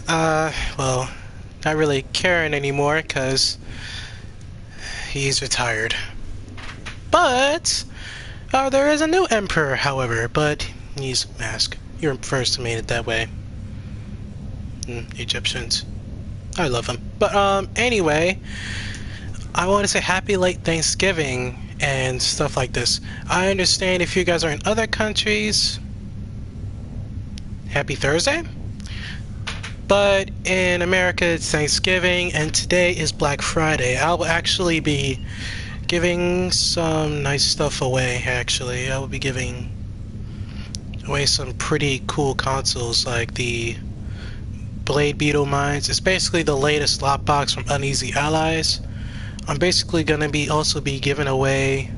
Well, not really caring anymore because he's retired. But there is a new emperor, however, but he's masked. You're first to made it that way. Egyptians. I love them. But anyway, I want to say happy late Thanksgiving and stuff like this. I understand if you guys are in other countries, happy Thursday. But in America, it's Thanksgiving, and today is Black Friday. I'll actually be giving some nice stuff away, actually. I will be giving away some pretty cool consoles, like the Blade Beetle Mines. It's basically the latest lot box from Uneasy Allies. I'm basically gonna also be giving away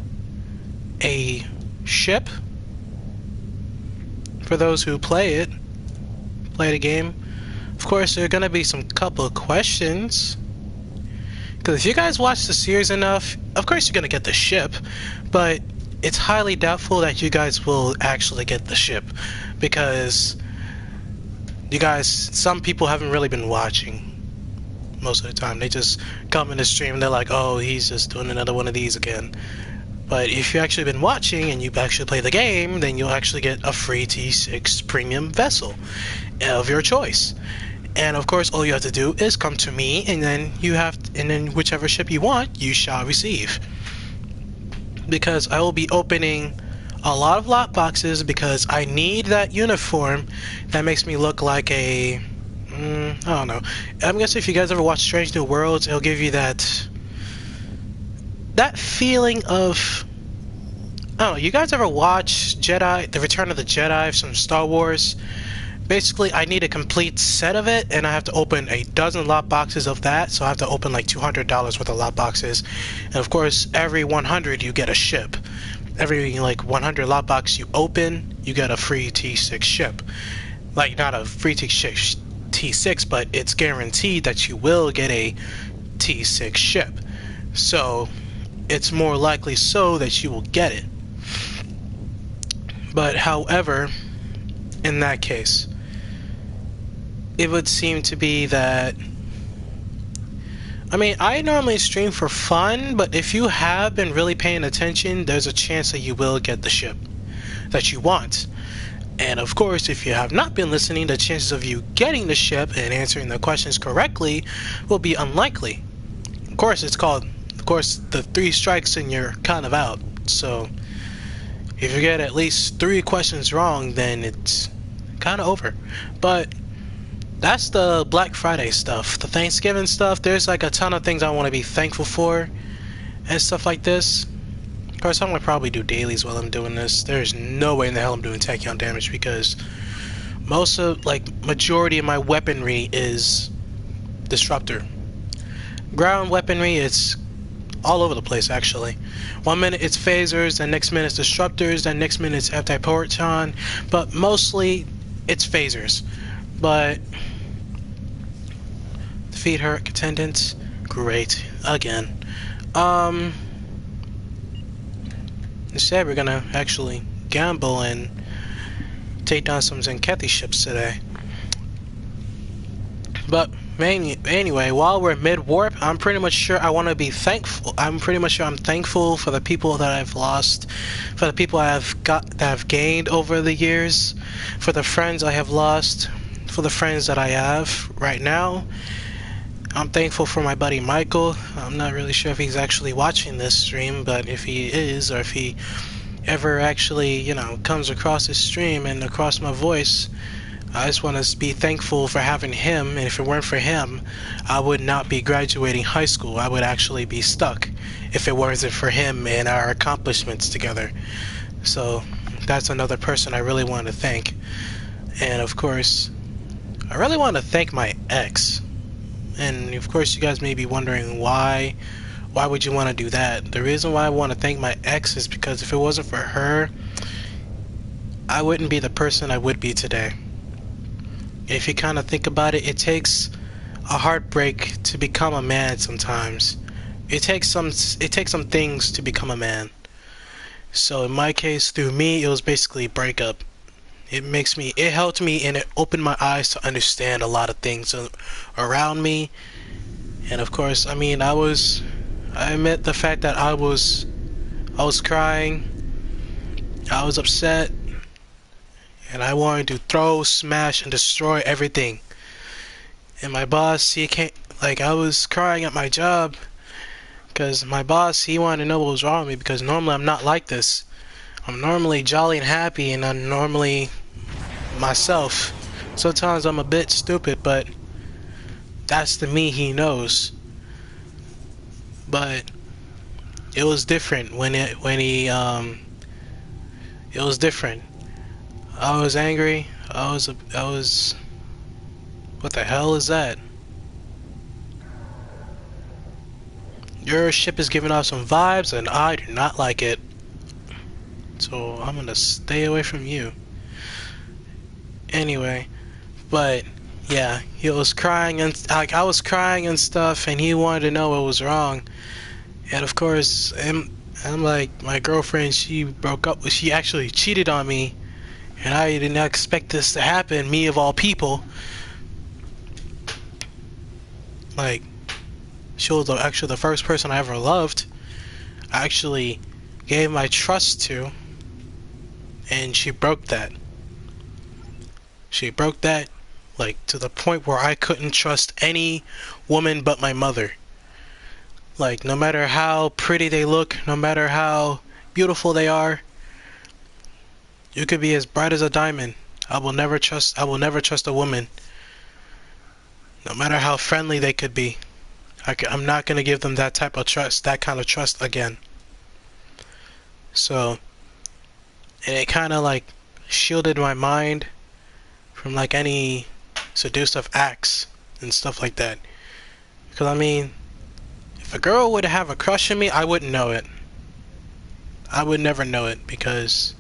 a ship for those who play the game. Of course, there are gonna be some couple of questions. Because if you guys watch the series enough, of course you're gonna get the ship, but it's highly doubtful that you guys will actually get the ship, because some people haven't really been watching most of the time. They just come in the stream and they're like, oh, he's just doing another one of these again. But if you've actually been watching and you actually play the game, then you'll actually get a free T6 premium vessel of your choice. And of course, all you have to do is come to me, and then whichever ship you want, you shall receive. Because I will be opening a lot of lot boxes, because I need that uniform that makes me look like a I don't know. I'm guessing if you guys ever watch Strange New Worlds, it'll give you that feeling of, I don't know. You guys ever watch The Return of the Jedi from Star Wars? Basically, I need a complete set of it, and I have to open a dozen lot boxes of that, so I have to open like $200 worth of lot boxes. And of course, every 100 you get a ship. Every like 100 lot box you open, you get a free T6 ship. Like, not a free T6, but it's guaranteed that you will get a T6 ship. So, it's more likely so that you will get it. But however, in that case, it would seem to be that, I mean, I normally stream for fun, but if you have been really paying attention, there's a chance that you will get the ship that you want. And of course, if you have not been listening, the chances of you getting the ship and answering the questions correctly will be unlikely. Of course, the 3 strikes and you're kind of out. So, if you get at least 3 questions wrong, then it's kind of over. But that's the Black Friday stuff. The Thanksgiving stuff, there's like a ton of things I want to be thankful for and stuff like this. Of course, I'm going to probably do dailies while I'm doing this. There's no way in the hell I'm doing tachyon damage, because majority of my weaponry is disruptor. Ground weaponry, it's all over the place, actually. 1 minute it's phasers, then next minute it's disruptors, then next minute it's anti-proton, but mostly it's phasers. But defeat her attendants, great. Again. Instead, we're gonna actually gamble and take down some Zenkethi ships today. But anyway, while we're mid-warp, I'm pretty much sure I want to be thankful. I'm pretty much sure I'm thankful for the people that I've lost, for the people that I've gained over the years, for the friends I have lost, for the friends that I have right now. I'm thankful for my buddy Michael. I'm not really sure if he's actually watching this stream, but if he is, or if he ever actually, comes across this stream and across my voice, I just want to be thankful for having him. And if it weren't for him, I would not be graduating high school. I would actually be stuck if it wasn't for him and our accomplishments together. So that's another person I really want to thank. And of course, I really want to thank my ex. And of course, you guys may be wondering why would you want to do that? The reason why I want to thank my ex is because if it wasn't for her, I wouldn't be the person I would be today. If you kind of think about it, it takes a heartbreak to become a man sometimes. It takes some things to become a man. So in my case, through me, it was basically a breakup. It helped me and it opened my eyes to understand a lot of things around me. And of course, I mean, I admit the fact that I was crying, I was upset, and I wanted to throw, smash, and destroy everything. And my boss, he can't, like, I was crying at my job because my boss, he wanted to know what was wrong with me because normally I'm not like this. I'm normally jolly and happy, and I'm normally myself. Sometimes I'm a bit stupid, but that's the me he knows. But it was different it was different. I was angry. I was what the hell is that? Your ship is giving off some vibes and I do not like it. So I'm gonna stay away from you. Anyway, but yeah, he was crying and like I was crying and stuff and he wanted to know what was wrong. And of course, I'm like, my girlfriend, she actually cheated on me. And I did not expect this to happen, me of all people. Like, she was actually the first person I ever loved. I actually gave my trust to. And she broke that. She broke that, like, to the point where I couldn't trust any woman but my mother. Like, no matter how pretty they look, no matter how beautiful they are, you could be as bright as a diamond. I will never trust a woman. No matter how friendly they could be. I'm not going to give them that type of trust, that kind of trust again. So, and it kind of like shielded my mind from like any seductive acts and stuff like that. Because I mean, if a girl would have a crush on me, I wouldn't know it. I would never know it because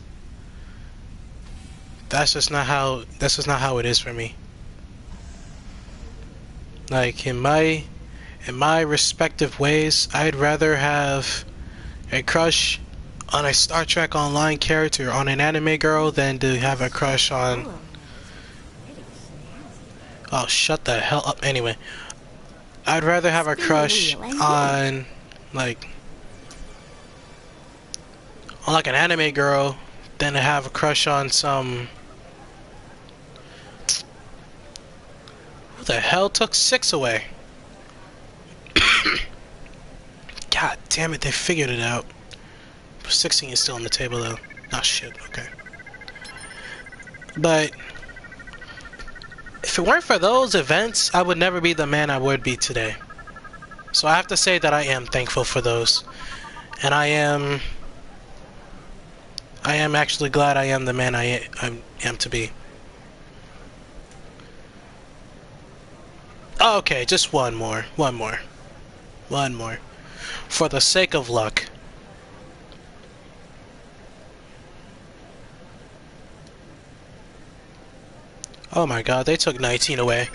that's just not how it is for me. Like in my respective ways, I'd rather have a crush on a Star Trek Online character, on an anime girl, than to have a crush on... Oh, shut the hell up. Anyway, I'd rather have a crush on like an anime girl than to have a crush on some... Who the hell took 6 away? God damn it, they figured it out. 16 is still on the table though. Oh shit, okay. But if it weren't for those events, I would never be the man I would be today. So I have to say that I am thankful for those. And I am actually glad I am the man I am to be. Okay, just one more. For the sake of luck. Oh my god, they took 19 away.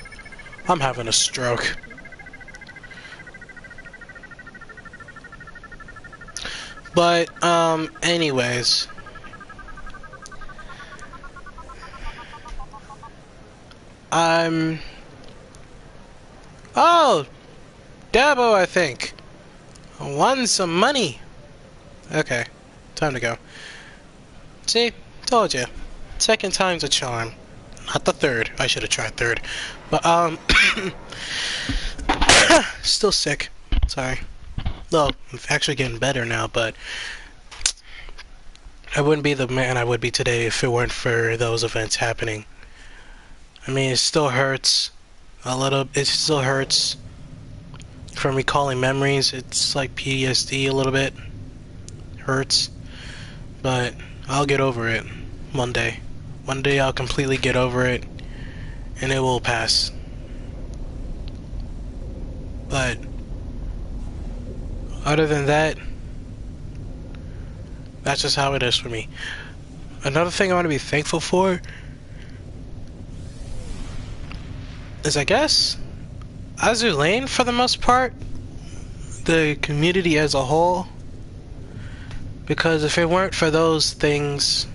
I'm having a stroke. But, anyways. Oh! Dabo, I think. Won some money. Okay, time to go. See? Told you. Second time's a charm. Not the third. I should have tried third. But, still sick. Sorry. Well, I'm actually getting better now, but I wouldn't be the man I would be today if it weren't for those events happening. I mean, it still hurts. It still hurts from recalling memories. It's like PTSD a little bit. Hurts. But I'll get over it one day. One day I'll completely get over it, and it will pass. But other than that, that's just how it is for me. Another thing I want to be thankful for is, I guess, Azur Lane for the most part, the community as a whole. Because if it weren't for those things,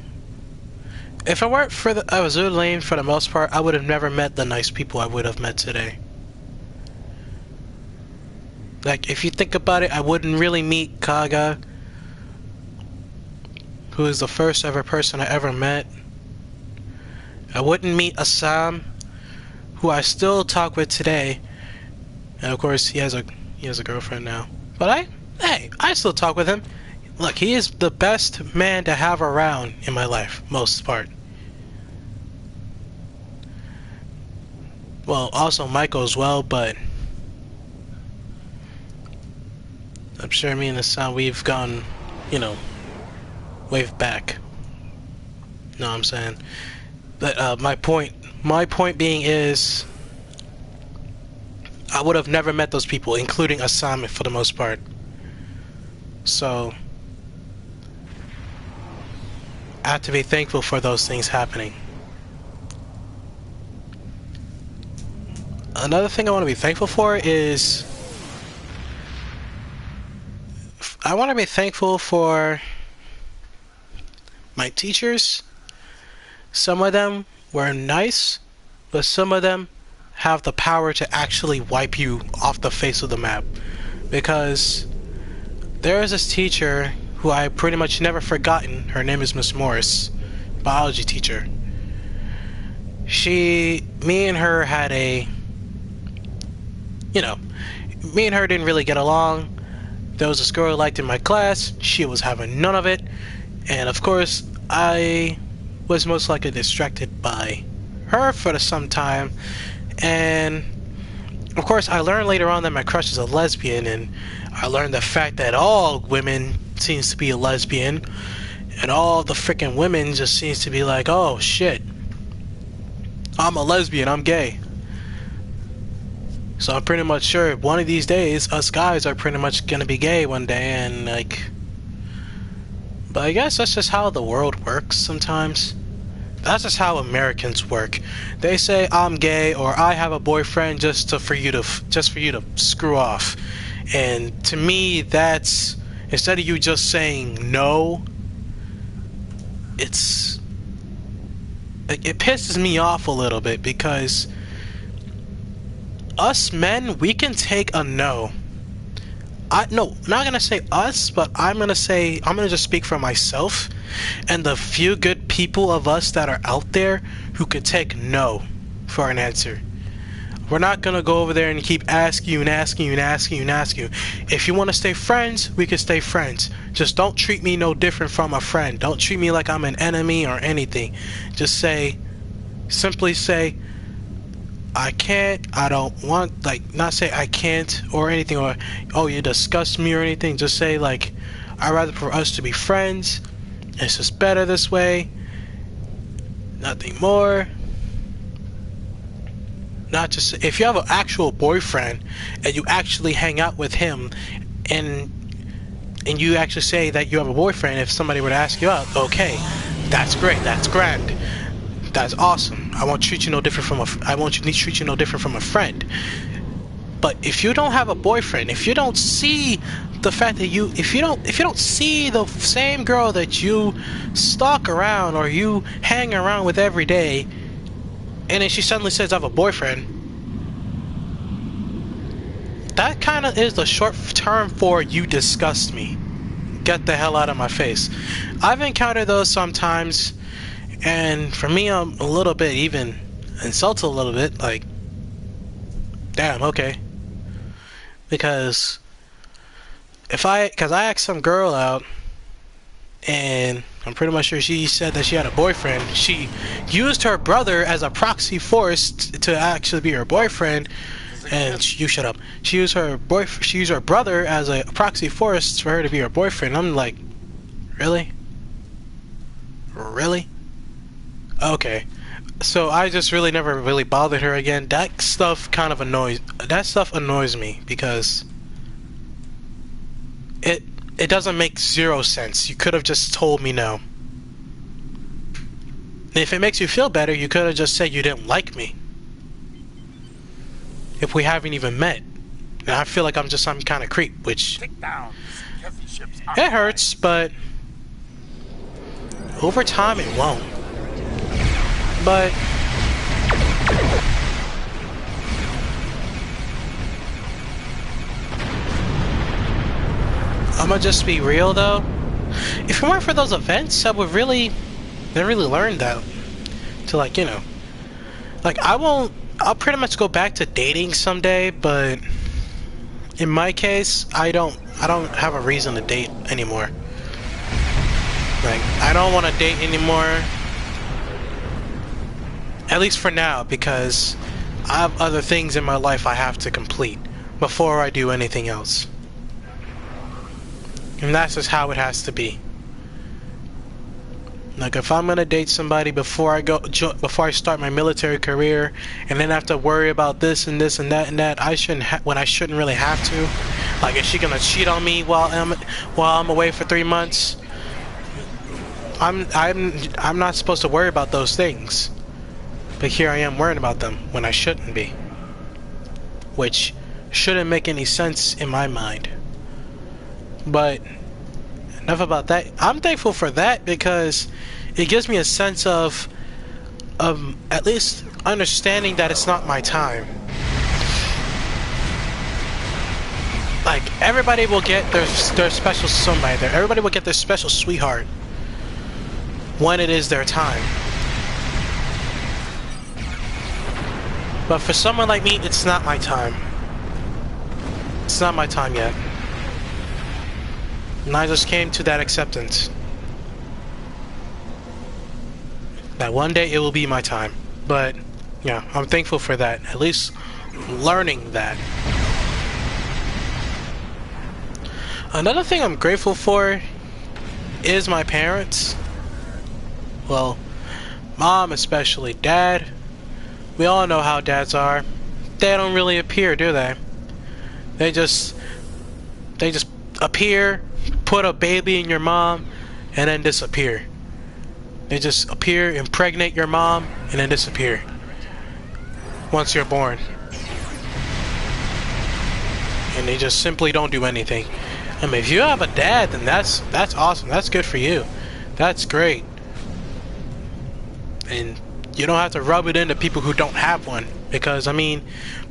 If it weren't for the Azur Lane, for the most part, I would have never met the nice people I would have met today. Like, if you think about it, I wouldn't really meet Kaga, who is the first ever person I ever met. I wouldn't meet Assam, who I still talk with today. And of course, he has a girlfriend now. But I still talk with him. Look, he is the best man to have around in my life, most part. Well, also Michael as well, but I'm sure me and Assam, we've gone, you know, way back. Know what I'm saying? But my point being is, I would have never met those people, including Assam for the most part. So I have to be thankful for those things happening. Another thing I want to be thankful for is, I want to be thankful for my teachers. Some of them were nice, but some of them have the power to actually wipe you off the face of the map. Because there is this teacher who I pretty much never forgotten. Her name is Miss Morris, biology teacher. Me and her had me and her didn't really get along. There was this girl I liked in my class. She was having none of it. And of course, I was most likely distracted by her for some time. And of course, I learned later on that my crush is a lesbian, and I learned the fact that all women seems to be a lesbian, and all the freaking women just seems to be like, oh shit, I'm a lesbian, I'm gay. So I'm pretty much sure one of these days, us guys are pretty much gonna be gay one day, and like, but I guess that's just how the world works sometimes. That's just how Americans work. They say I'm gay or I have a boyfriend just for you to screw off. And to me, that's, instead of you just saying no, it pisses me off a little bit, because us men, we can take a no. No, I'm not gonna say us, but I'm gonna just speak for myself and the few good people of us that are out there who could take no for an answer. We're not gonna go over there and keep asking you and asking you and asking you and asking you. If you want to stay friends, we can stay friends. Just don't treat me no different from a friend. Don't treat me like I'm an enemy or anything. Just simply say, I can't, I don't want, like, not say I can't or anything, or, oh, you disgust me or anything. Just say, like, I'd rather for us to be friends. It's just better this way. Nothing more. Not just, if you have an actual boyfriend and you actually hang out with him, and you actually say that you have a boyfriend, if somebody were to ask you out, okay, that's great, that's grand. That's awesome. I won't treat you no different from a friend. But if you don't have a boyfriend, if you don't see the fact that if you don't see the same girl that you stalk around or you hang around with every day, and then she suddenly says I have a boyfriend, that kind of is the short term for you disgust me. Get the hell out of my face. I've encountered those sometimes. And for me, I'm a little bit even insulted a little bit, like, damn, okay. Because I asked some girl out, and I'm pretty much sure she said that she had a boyfriend. She used her brother as a proxy force to actually be her boyfriend, and you shut up. She used her brother as a proxy force for her to be her boyfriend. I'm like, really? Really? Okay, so I just really never really bothered her again. That stuff annoys me, because it doesn't make zero sense. You could have just told me no. And if it makes you feel better, you could have just said you didn't like me. If we haven't even met. And I feel like I'm just some kind of creep, which it hurts, but over time it won't. But I'm gonna just be real though. If it weren't for those events, I would really, never really learn that. To like, you know, like I'll pretty much go back to dating someday, but in my case, I don't have a reason to date anymore. Like, I don't want to date anymore. At least for now, because I have other things in my life I have to complete before I do anything else. And that's just how it has to be. Like, if I'm gonna date somebody before I start my military career, and then have to worry about this and this and that, I shouldn't when I shouldn't really have to. Like, is she gonna cheat on me while I'm away for 3 months? I'm not supposed to worry about those things, but here I am worrying about them when I shouldn't be, which shouldn't make any sense in my mind. But enough about that. I'm thankful for that because it gives me a sense of at least understanding that it's not my time. Like, everybody will get their special somebody there. Everybody will get their special sweetheart when it is their time. But for someone like me, it's not my time. It's not my time yet. And I just came to that acceptance. That one day it will be my time. But, yeah, I'm thankful for that. At least learning that. Another thing I'm grateful for is my parents. Well, mom especially. Dad, we all know how dads are. They don't really appear, do they? They just appear, put a baby in your mom, and then disappear. They just appear, impregnate your mom, and then disappear once you're born. And they just simply don't do anything. I mean, if you have a dad, then that's awesome. That's good for you. That's great. And you don't have to rub it into people who don't have one. Because, I mean,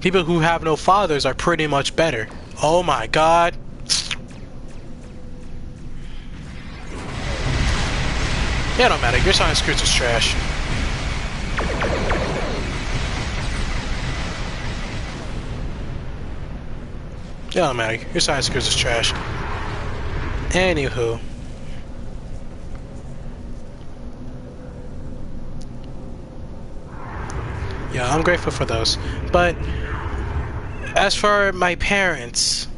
people who have no fathers are pretty much better. Oh my god. Yeah, don't matter. Your science screws is trash. Yeah, don't matter. Your science screws is trash. Anywho. Yeah, I'm grateful for those. But as for my parents,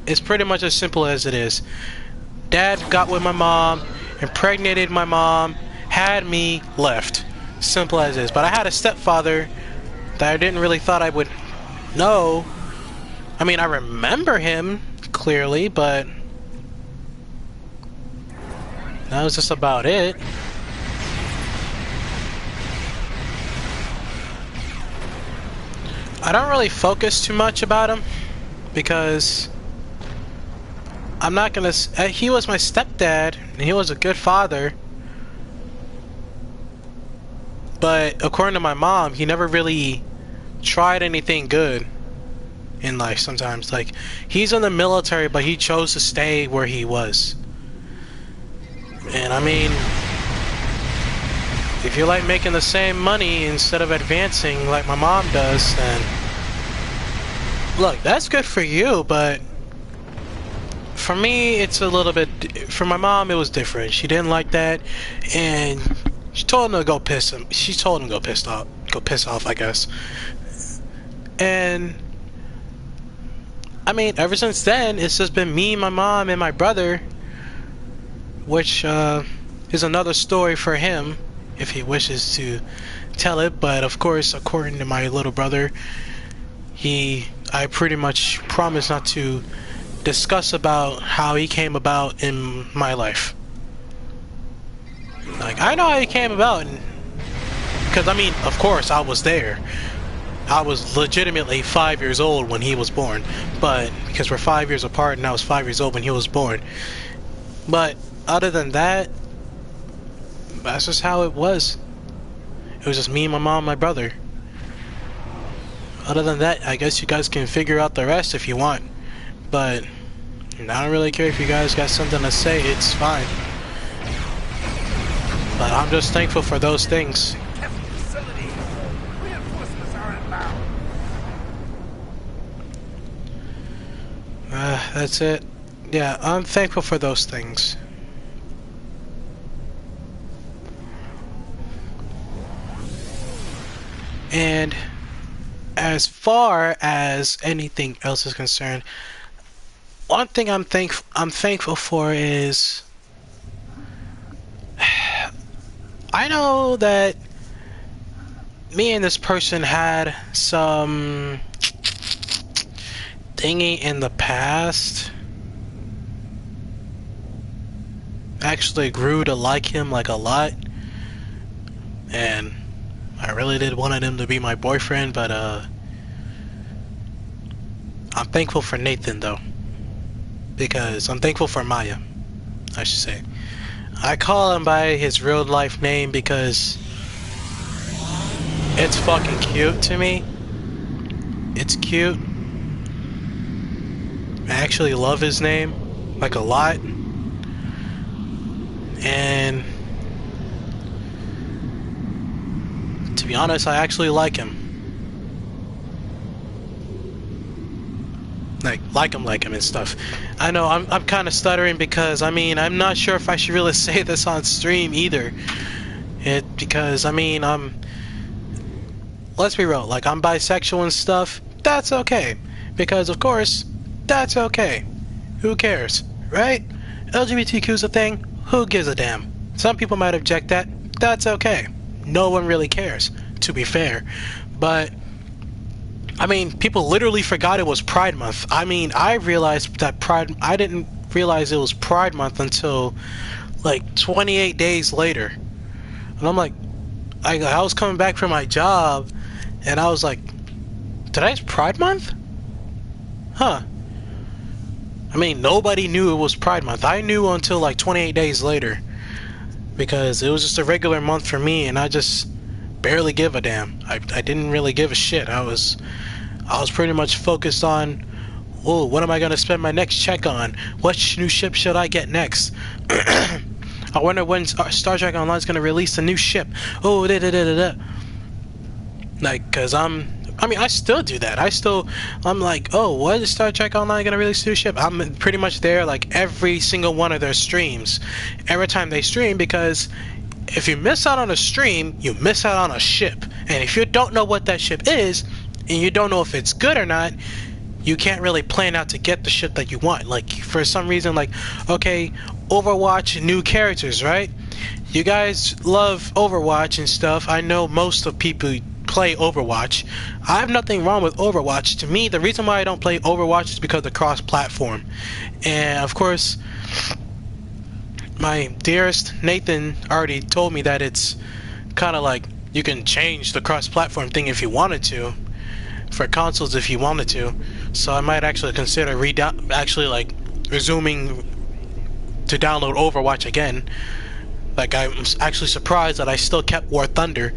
it's pretty much as simple as it is. Dad got with my mom, impregnated my mom, had me, left. Simple as it is. But I had a stepfather that I didn't really thought I would know. I mean, I remember him clearly, but that was just about it. I don't really focus too much about him because I'm not gonna. He was my stepdad and he was a good father, but according to my mom, he never really tried anything good in life. Sometimes, like, he's in the military, but he chose to stay where he was. And I mean, if you like making the same money instead of advancing like my mom does, then look, that's good for you, but for me, it's a little bit... For my mom, it was different. She didn't like that, and she told him to go piss him. She told him to go piss off, I guess. And I mean, ever since then, it's just been me, my mom, and my brother, which is another story for him if he wishes to tell it. But of course, according to my little brother, I pretty much promised not to discuss about how he came about in my life. Like, I know how he came about, because I mean, of course, I was there. I was legitimately 5 years old when he was born, but because we're 5 years apart and I was 5 years old when he was born. But other than that, that's just how it was. It was just me, my mom, my brother. Other than that, I guess you guys can figure out the rest if you want. But I don't really care if you guys got something to say, it's fine. But I'm just thankful for those things. That's it. Yeah, I'm thankful for those things. And as far as anything else is concerned, one thing I'm thankful for is I know that me and this person had some thingy in the past. Actually grew to like him like a lot, and I really did wanted him to be my boyfriend, but I'm thankful for Nathan though, because I'm thankful for Maya, I should say. I call him by his real life name because it's fucking cute to me. It's cute. I actually love his name like a lot. And to be honest, I actually like him. Like him and stuff. I know I'm kind of stuttering because I mean I'm not sure if I should really say this on stream either. Because I mean let's be real, like I'm bisexual and stuff. That's okay, because of course that's okay. Who cares, right? LGBTQ's a thing. Who gives a damn? Some people might object that. That's okay. No one really cares, to be fair. But I mean, people literally forgot it was Pride Month. I mean, I realized that I didn't realize it was Pride Month until like 28 days later. And I'm like, I was coming back from my job and I was like, today's Pride Month? Huh. I mean, nobody knew it was Pride Month. I knew until like 28 days later, because it was just a regular month for me, and I just barely give a damn. I didn't really give a shit. I was pretty much focused on, oh, what am I gonna spend my next check on? What new ship should I get next? I wonder when Star Trek Online is gonna release a new ship. Oh, da da da da da. Like, cause I mean, I still do that. I'm like, oh, what is Star Trek Online gonna release a new ship? I'm pretty much there, like, every single one of their streams. Every time they stream, because if you miss out on a stream, you miss out on a ship. And if you don't know what that ship is, and you don't know if it's good or not, you can't really plan out to get the ship that you want. Like, for some reason, like, okay, Overwatch, new characters, right? You guys love Overwatch and stuff. I know most of people play Overwatch. I have nothing wrong with Overwatch. To me, the reason why I don't play Overwatch is because of the cross-platform. And of course, my dearest Nathan already told me that it's kind of like you can change the cross-platform thing if you wanted to, for consoles if you wanted to. So I might actually consider resuming to download Overwatch again. Like, I'm actually surprised that I still kept War Thunder,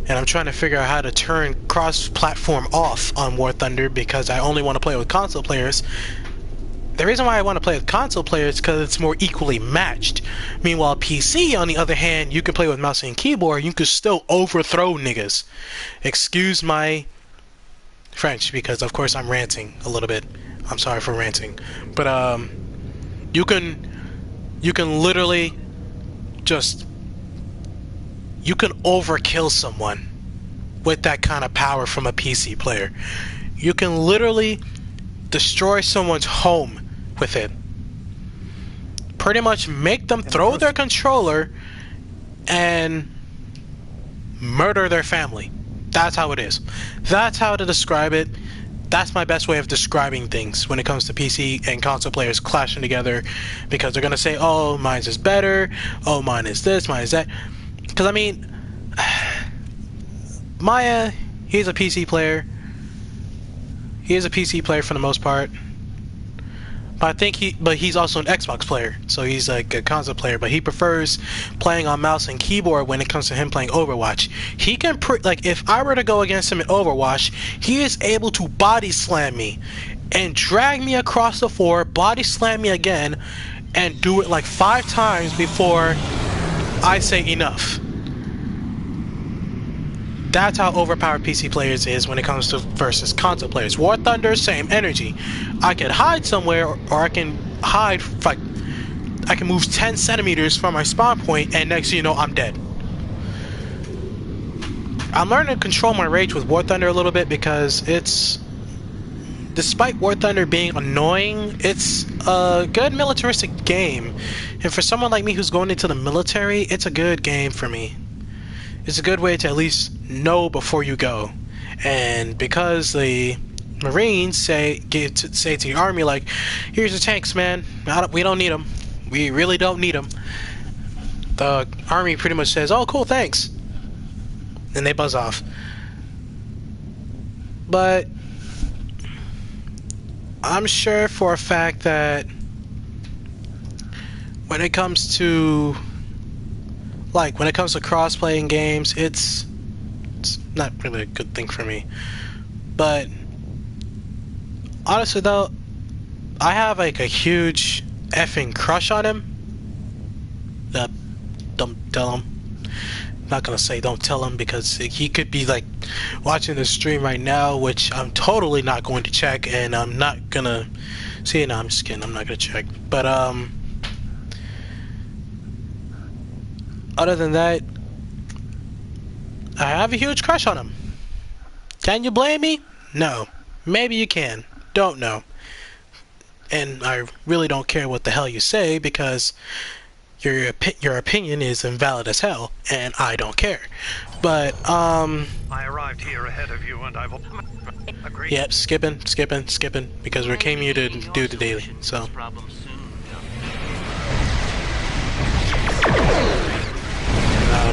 and I'm trying to figure out how to turn cross-platform off on War Thunder, because I only want to play with console players. The reason why I want to play with console players is because it's more equally matched. Meanwhile, PC, on the other hand, you can play with mouse and keyboard, you can still overthrow niggas. Excuse my French, because of course I'm ranting a little bit. I'm sorry for ranting. But, you can literally you can overkill someone with that kind of power from a PC player. You can literally destroy someone's home with it. Pretty much make them throw their controller and murder their family. That's how it is. That's how to describe it. That's my best way of describing things when it comes to PC and console players clashing together, because they're gonna say, oh, mine is better, oh, mine is this, mine is that. Because I mean, Maya, he's a PC player. He is a PC player for the most part. But I think he's also an Xbox player, so he's like a console player. But he prefers playing on mouse and keyboard when it comes to him playing Overwatch. He can like if I were to go against him in Overwatch, he is able to body slam me and drag me across the floor, body slam me again, and do it like 5 times before I say enough. That's how overpowered PC players is when it comes to versus console players. War Thunder, same energy. I can hide somewhere, or I can hide, like, I can move 10 centimeters from my spawn point, and next thing you know, I'm dead. I'm learning to control my rage with War Thunder a little bit because it's, despite War Thunder being annoying, it's a good militaristic game. And for someone like me who's going into the military, it's a good game for me. It's a good way to at least know before you go. And because the Marines say to the Army, like, here's the tanks, man. We don't need them. We really don't need them. The Army pretty much says, oh, cool, thanks. And they buzz off. But I'm sure for a fact that when it comes to cross-playing games, it's not really a good thing for me. But honestly though, I have like a huge effing crush on him. Don't tell him. I'm not gonna say don't tell him because he could be like watching the stream right now, which I'm totally not going to check, and I'm not gonna see. No, I'm just kidding. I'm not gonna check. But other than that, I have a huge crush on him. Can you blame me? No. Maybe you can. Don't know. And I really don't care what the hell you say because your opinion is invalid as hell, and I don't care. But I arrived here ahead of you, and I will agree. Yep, skipping because we came here to do the daily. So.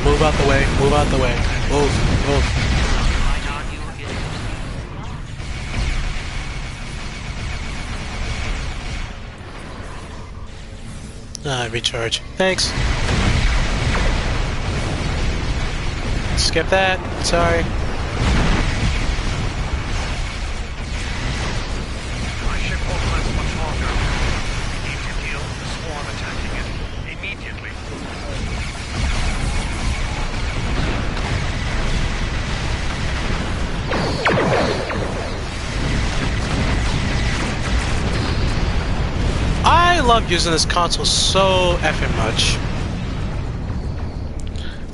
Move out the way, move out the way. Move. Recharge. Thanks. Skip that. Sorry. My ship won't last much longer. We need to deal with the swarm attacking it immediately. I love using this console so effing much.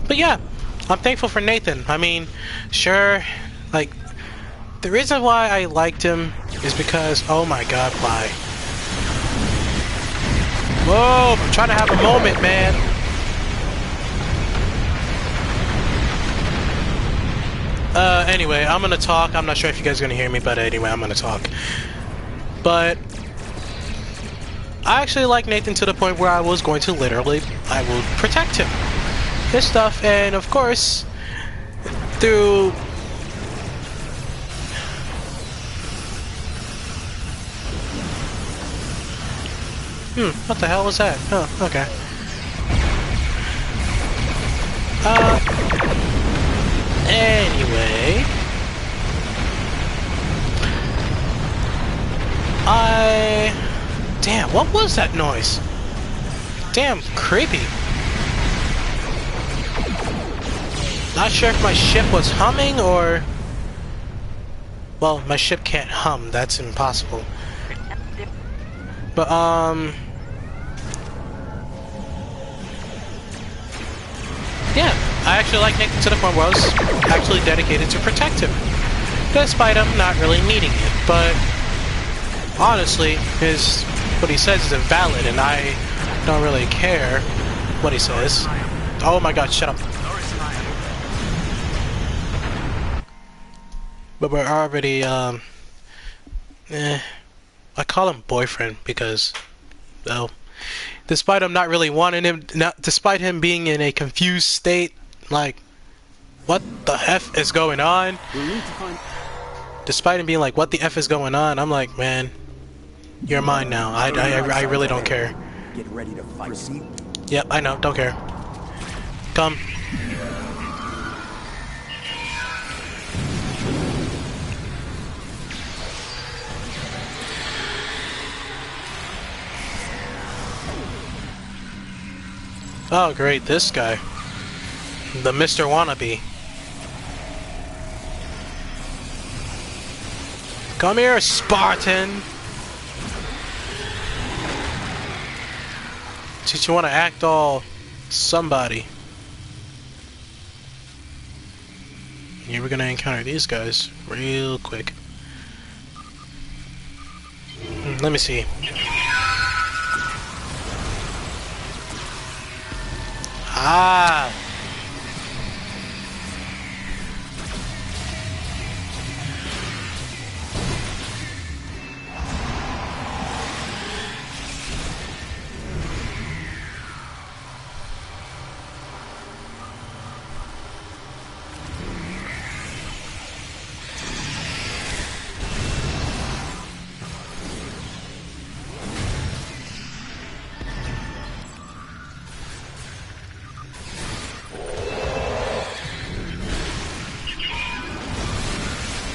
But yeah, I'm thankful for Nathan. I mean, sure, like, the reason why I liked him is because, oh my god, why? Whoa, I'm trying to have a moment, man. Anyway, I'm gonna talk. I'm not sure if you guys are gonna hear me, but anyway, I'm gonna talk. But I actually like Nathan to the point where I was going to literally, I will protect him. His stuff, and of course, through... what the hell was that? Oh, okay. Anyway... Damn, what was that noise? Damn, creepy. Not sure if my ship was humming or... Well, my ship can't hum, that's impossible. But, yeah, I actually like Nathan to the point where I was actually dedicated to protect him. Despite him not really needing it, but... Honestly, what he says is invalid, and I don't really care what he says. Oh my god, shut up. But we're already, I call him boyfriend because, well, despite him not really wanting him, despite him being in a confused state, like, what the F is going on? Despite him being like, what the F is going on, I'm like, man, You're mine now. I really don't care. Get ready to fight. Proceed. Yep, I know. Don't care. Come. Oh, great. This guy. The Mr. Wannabe. Come here, Spartan! Since you want to act all somebody. Here we're gonna encounter these guys real quick. Let me see. Ah!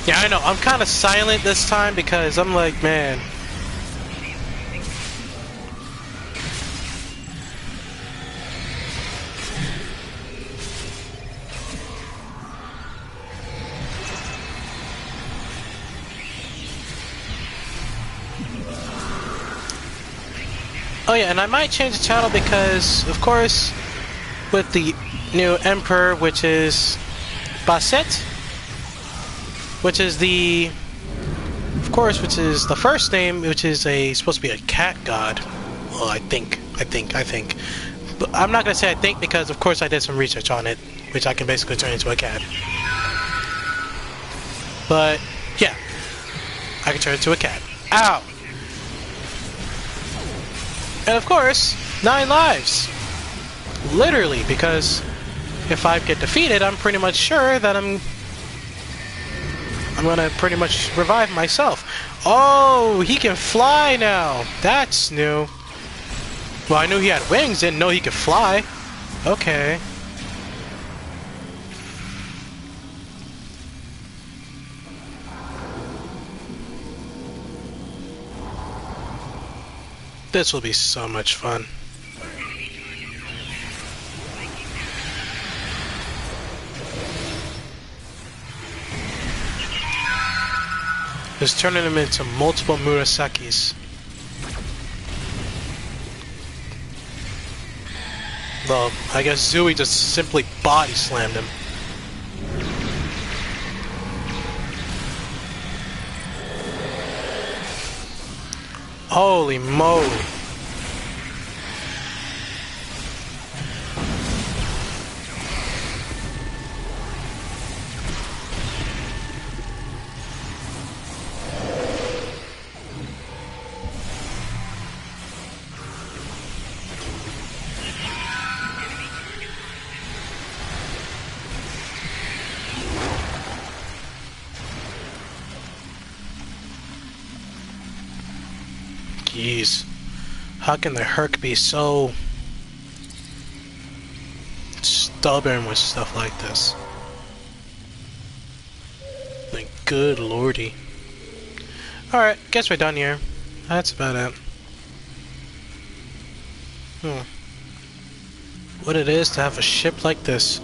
Yeah, I know. I'm kind of silent this time because I'm like, man. Oh yeah, and I might change the channel because, of course, with the new Emperor, which is Basset, which is the, of course, which is the first name, which is supposed to be a cat god. Well, I think. But I'm not gonna say I think because, of course, I did some research on it, which I can basically turn into a cat. But yeah, I can turn into a cat. Ow! And of course, 9 lives. Literally, because if I get defeated, I'm pretty much sure that I'm gonna pretty much revive myself. Oh, he can fly now. That's new. Well, I knew he had wings, didn't know he could fly. Okay. This will be so much fun. Just turning them into multiple Murasakis. Well, I guess Zui just simply body slammed him. Holy moly. Jeez. How can the Herc be so stubborn with stuff like this? Like, good lordy. Alright, guess we're done here. That's about it. What it is to have a ship like this.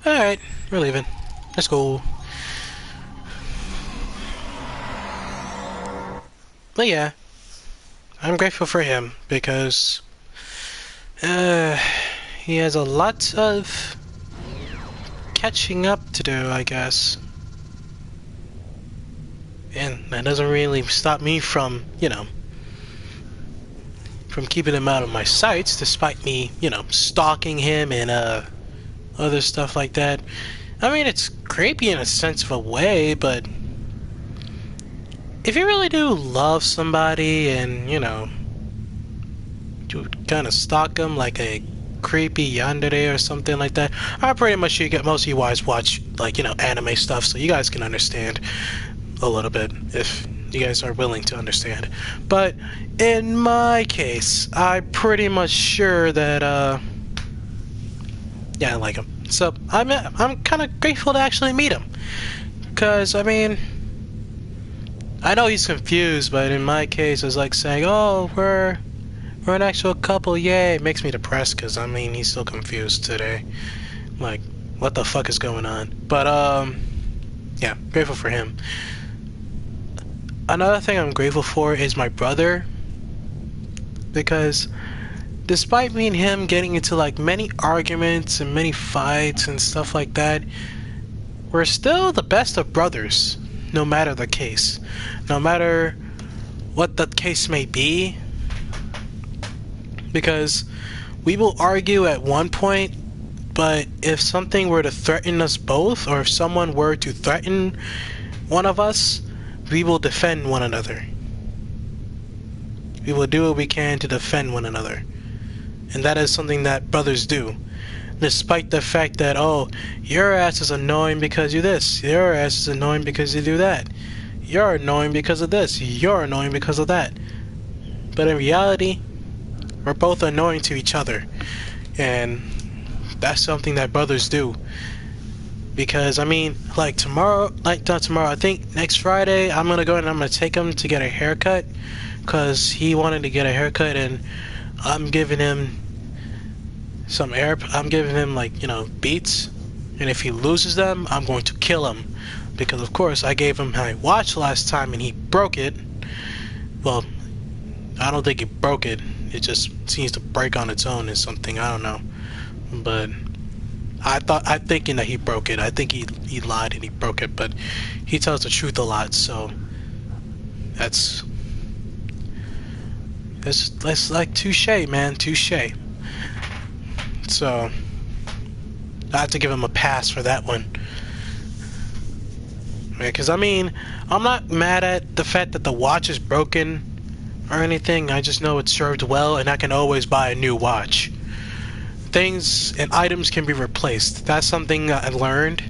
Alright, we're leaving. Let's go. But yeah, I'm grateful for him because he has a lot of catching up to do, I guess. And that doesn't really stop me from, from keeping him out of my sights, despite me, stalking him and other stuff like that. I mean, it's creepy in a sense of a way, but if you really do love somebody and, you kind of stalk them like a creepy yandere or something like that. I'm pretty much sure you get most of you guys watch like, you know, anime stuff, so you guys can understand a little bit if you guys are willing to understand. But in my case, I'm pretty much sure that yeah, I like him. So I'm kind of grateful to actually meet him, cause I mean, I know he's confused, but in my case, it's like saying, "Oh, we're an actual couple, yay!" It makes me depressed, cause I mean, he's still confused today. Like, what the fuck is going on? But yeah, grateful for him. Another thing I'm grateful for is my brother, because despite me and him getting into like many arguments and many fights and stuff like that, we're still the best of brothers, no matter the case. No matter what the case may be, because we will argue at one point, but if something were to threaten us both, or if someone were to threaten one of us, we will defend one another. We will do what we can to defend one another. And that is something that brothers do. Despite the fact that, oh, your ass is annoying because you this, your ass is annoying because you do that, you're annoying because of this, you're annoying because of that. But in reality, we're both annoying to each other. And that's something that brothers do. Because, I mean, like tomorrow, like not tomorrow, I think next Friday, I'm gonna go and I'm gonna take him to get a haircut. Because he wanted to get a haircut, and I'm giving him I'm giving him, like, you know, beats. And if he loses them, I'm going to kill him. Because, of course, I gave him my watch last time and he broke it. Well, I don't think he broke it. It just seems to break on its own or something. I don't know. But I'm thinking that he broke it. I think he lied and he broke it, but he tells the truth a lot, so that's like touche, man, touche. So I have to give him a pass for that one. Because I mean, I'm not mad at the fact that the watch is broken or anything. I just know it served well, and I can always buy a new watch. Things and items can be replaced. That's something I learned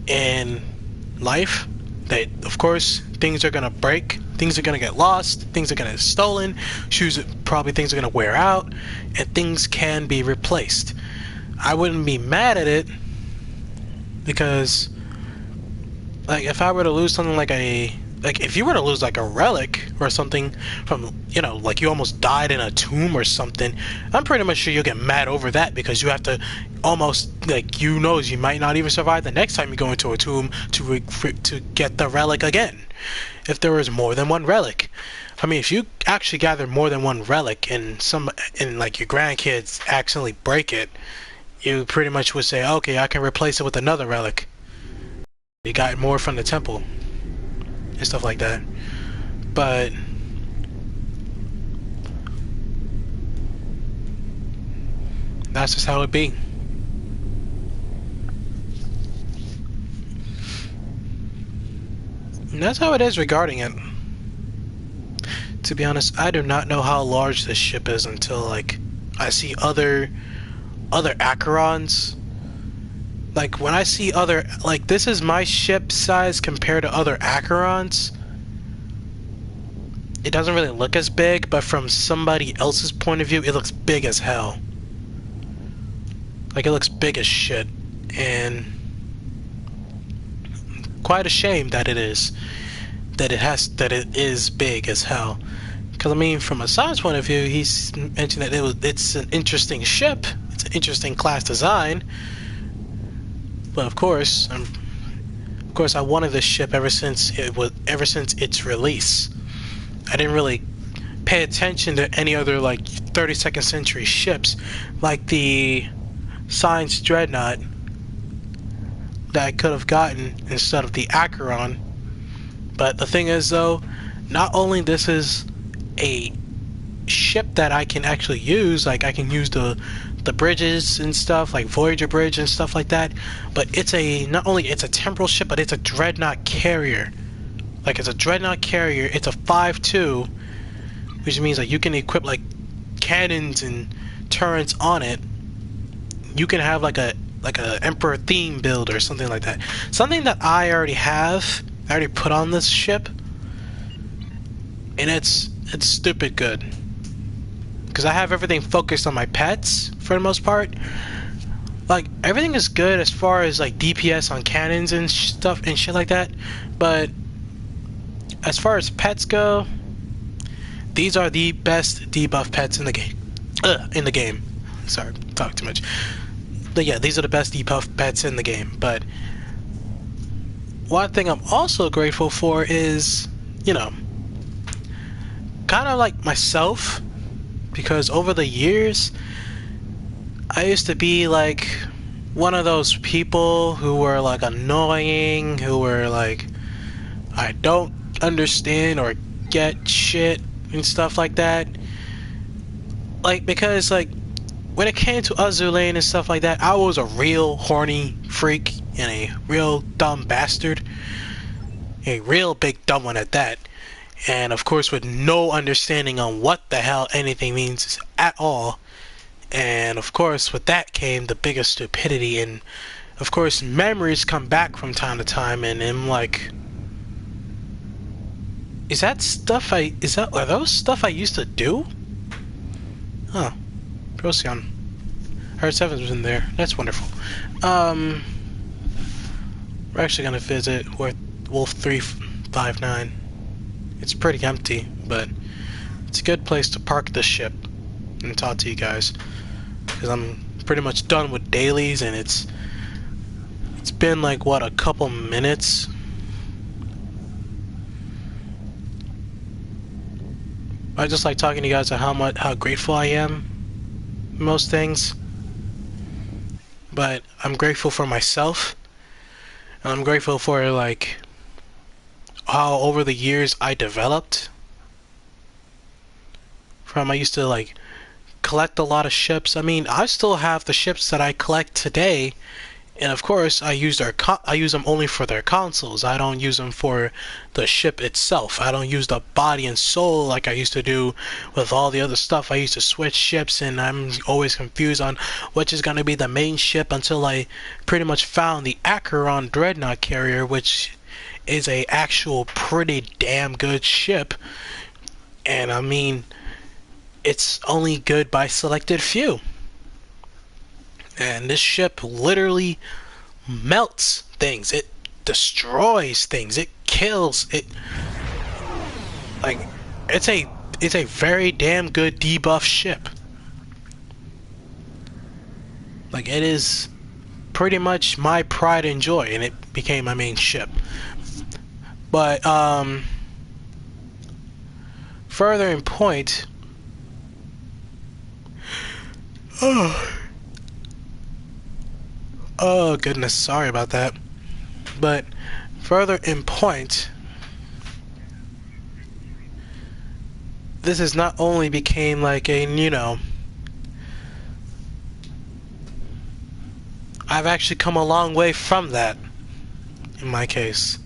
in life. That, of course, things are gonna break, things are gonna get lost, things are gonna get stolen, things are gonna wear out, and things can be replaced. I wouldn't be mad at it, because like if I were to lose something like if you were to lose like a relic or something from, you know, like you almost died in a tomb or something, I'm pretty much sure you'll get mad over that, because you have to almost, like, you might not even survive the next time you go into a tomb to get the relic again, if there was more than one relic. I mean, if you actually gather more than one relic and like your grandkids accidentally break it, you pretty much would say, okay, I can replace it with another relic. You got more from the temple and stuff like that. But that's just how it be. And that's how it is regarding it. To be honest, I do not know how large this ship is until, like, I see other Acherons. Like, when I see like, this is my ship size compared to other Acherons. It doesn't really look as big, but from somebody else's point of view, it looks big as hell. Like, it looks big as shit. And quite a shame that it is. That it is big as hell. Because, I mean, from a size point of view, he's mentioned that it's an interesting ship. It's an interesting class design. But of course, I wanted this ship ever since its release. I didn't really pay attention to any other, like, 32nd century ships, like the Science Dreadnought that I could have gotten instead of the Acheron. But the thing is, though, not only this is a ship that I can actually use, like I can use the bridges and stuff, like Voyager Bridge and stuff like that, but not only it's a temporal ship, but it's a dreadnought carrier. Like, it's a dreadnought carrier. It's a 5.2, which means like you can equip like cannons and turrets on it, you can have like a Emperor theme build or something like that. Something that I already have. I already put on this ship, and it's stupid good. Because I have everything focused on my pets for the most part. Like, everything is good as far as like DPS on cannons and stuff and shit like that. But as far as pets go, these are the best debuff pets in the game. In the game. Sorry, talk too much. But yeah, these are the best debuff pets in the game. But one thing I'm also grateful for is, you know, kind of like myself, because over the years, I used to be like one of those people who were like annoying, who were like, I don't understand or get shit and stuff like that. Like, because like when it came to Azulane and stuff like that, I was a real horny freak and a real dumb bastard. A real big dumb one at that. And of course with no understanding on what the hell anything means at all. And of course with that came the biggest stupidity, and of course memories come back from time to time, and I'm like, are those stuff I used to do? Huh. Procyon. Heart 7's was in there. That's wonderful. We're actually gonna visit Wolf 359. It's pretty empty, but it's a good place to park the ship and talk to you guys. Because I'm pretty much done with dailies, and it's been like, what, a couple minutes? I just like talking to you guys about how grateful I am for most things. But I'm grateful for myself. And I'm grateful for like how over the years I developed. From I used to like collect a lot of ships. I mean, I still have the ships that I collect today, and of course I use them only for their consoles. I don't use them for the ship itself. I don't use the body and soul like I used to do with all the other stuff. I used to switch ships, and I'm always confused on which is going to be the main ship until I pretty much found the Acheron Dreadnought carrier, which is a actual pretty damn good ship. And I mean, it's only good by selected few. And this ship literally melts things. It destroys things. It kills it. Like, it's a very damn good debuff ship. Like, it is pretty much my pride and joy, and it became my main ship. But further in point, oh goodness, sorry about that. But further in point, this has not only became like a, you know, I've actually come a long way from that in my case.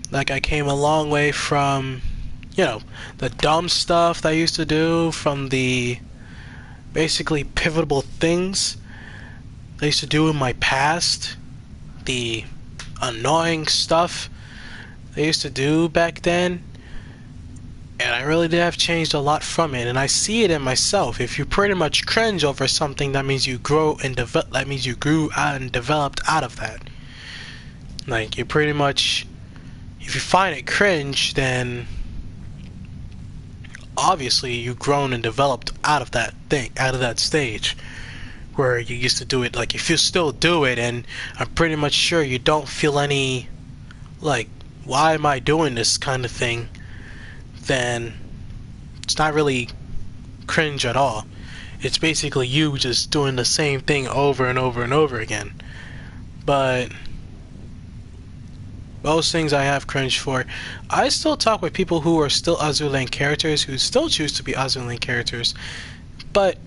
Like, I came a long way from, you know, the dumb stuff that I used to do, from the basically pivotal things I used to do in my past, the annoying stuff I used to do back then, and I really did have changed a lot from it, and I see it in myself. If you pretty much cringe over something, that means you grow and develop. That means you grew and developed out of that. Like, you pretty much, if you find it cringe, then obviously you've grown and developed out of that thing, out of that stage where you used to do it. Like, if you still do it, and I'm pretty much sure you don't feel any, like, why am I doing this kind of thing, then it's not really cringe at all. It's basically you just doing the same thing over and over and over again. But most things I have cringe for. I still talk with people who are still Azulane characters, who still choose to be Azulane characters, but